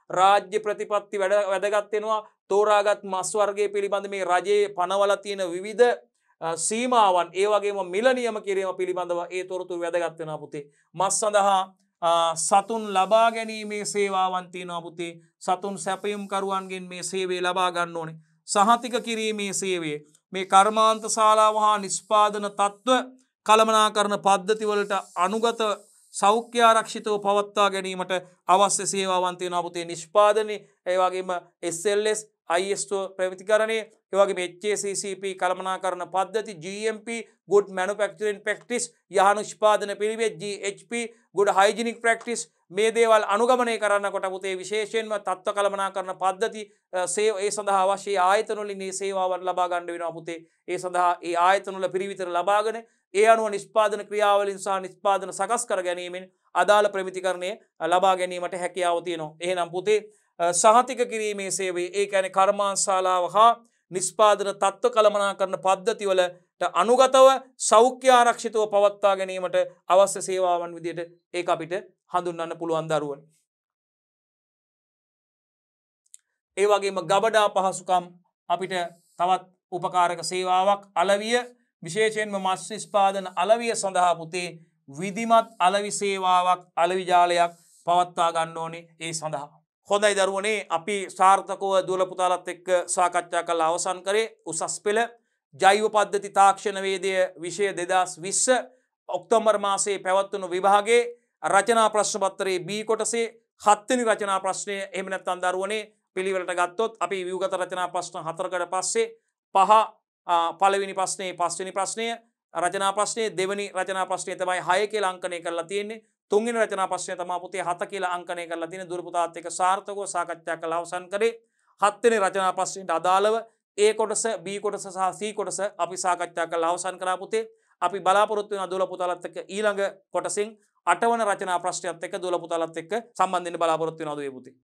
රාජ්‍ය ප්‍රතිපත්ති වැදගත් වෙනවා. තෝරාගත් මස් වර්ගයේ පිළිබඳ මේ රජයේ පනවල තියෙන විවිධ සීමාවන් ඒ වගේම මිල නියම කිරීම පිළිබඳව ඒ තොරතුරු වැදගත් වෙනවා පුතේ. මස් සඳහා සතුන් ලබා ගැනීමේ සේවාවන් තියෙනවා පුතේ. සතුන් සැපයුම් කරුවන්ගෙන් මේ සේවය ලබා ගන්න ඕනේ. සහතික කිරීමේ සේවය මේ කර්මාන්ත ශාලාව හා නිෂ්පාදන තත්ත්ව කළමනාකරණ පද්ධතිවලට අනුගත සෞඛ්‍ය ආරක්ෂිතව පවත්වා ගැනීමට අවශ්‍ය සේවාවන් තියෙනවා පුතේ. නිෂ්පාදනයේ ඒ වගේම SLS ISO ප්‍රවෘත්තිකරණයේ ඒ වගේම HACCP කළමනාකරණ පද්ධති GMP good manufacturing practice යහ නිෂ්පාදන පිළිවෙත් GHP good hygienic practice මේ දේවල් අනුගමනය කරන්නකොට පුතේ විශේෂයෙන්ම තත්ත්ව කළමනාකරණ පද්ධති ඒ සඳහා අවශ්‍ය ආයතන වලින් මේ සේවාවන් ලබා ගන්න වෙනවා පුතේ. ඒ සඳහා ඒ ආයතන වල පිරිවිතර ලබාගෙන ඒ අනුව නිෂ්පාදන ක්‍රියාවලින් සහ නිෂ්පාදන සකස් කර ගැනීමෙන් අදාළ ප්‍රමිතිකරණය ලබා ගැනීමට හැකියාව තියෙනවා. එහෙනම් පුතේ සහතික කිරීමේ සේවය ඒ කියන්නේ කර්මාන්තශාලාව හා නිෂ්පාදන තත්ත්ව කළමනාකරණ පද්ධතිවලට අනුගතව සෞඛ්‍ය ආරක්ෂිතව පවත්වා ගැනීමට අවශ්‍ය සේවාවන් විදිහට ඒක අපිට හඳුන්වන්න පුළුවන් දරුවනි. ඒ වගේම ගබඩා පහසුකම් අපිට තවත් උපකාරක සේවාවක් අලවිය විශේෂයෙන්ම මස් නිෂ්පාදන අලවිය සඳහා පුතේ විධිමත් අලවි සේවාවක් අලවි ජාලයක් පවත්වා ගන්න ඕනේ ඒ සඳහා. හොඳයි දරුවනේ අපි සාර්ථකව දුවල පුතාලත් එක්ක සාකච්ඡා කරලා අවසන් කරේ උසස් පෙළ ජෛව පද්ධති තාක්ෂණ වේදය විෂය 2020 ඔක්තෝබර් මාසයේ පැවැත්වුණු විභාගයේ රචනා ප්‍රශ්න පත්‍රයේ B කොටසේ 7 වෙනි රචනා ප්‍රශ්නය එහෙම නැත්නම් දරුවනේ පිළිවෙලට ගත්තොත් අපි ව්‍යුගත රචනා ප්‍රශ්න 4කට පස්සේ පළවෙනි ප්‍රශ්නේ 5 වෙනි ප්‍රශ්නය රචනා ප්‍රශ්නයේ දෙවෙනි රචනා ප්‍රශ්නය තමයි 6 කියලා අංකණය කරලා තියෙන්නේ. තුන්වෙනි රචනා ප්‍රශ්නය තමයි පුතේ 7 කියලා අංකණය කරලා තියෙන්නේ. දුර පුතාත් එක්ක සාර්ථකව සාකච්ඡා කරලා අවසන් කරේ. 7 වෙනි රචනා ප්‍රශ්නයට අදාළව A කොටස, B කොටස සහ C කොටස අපි සාකච්ඡා කරලා අවසන් කරා පුතේ. අපි බලාපොරොත්තු වෙන දුර පුතාලත් එක්ක ඊළඟ කොටසෙන් 8 වන රචනා ප්‍රශ්නයත් එක්ක දුර පුතාලත් එක්ක සම්බන්ධ වෙන්න බලාපොරොත්තු වෙනවා දුවේ පුතේ.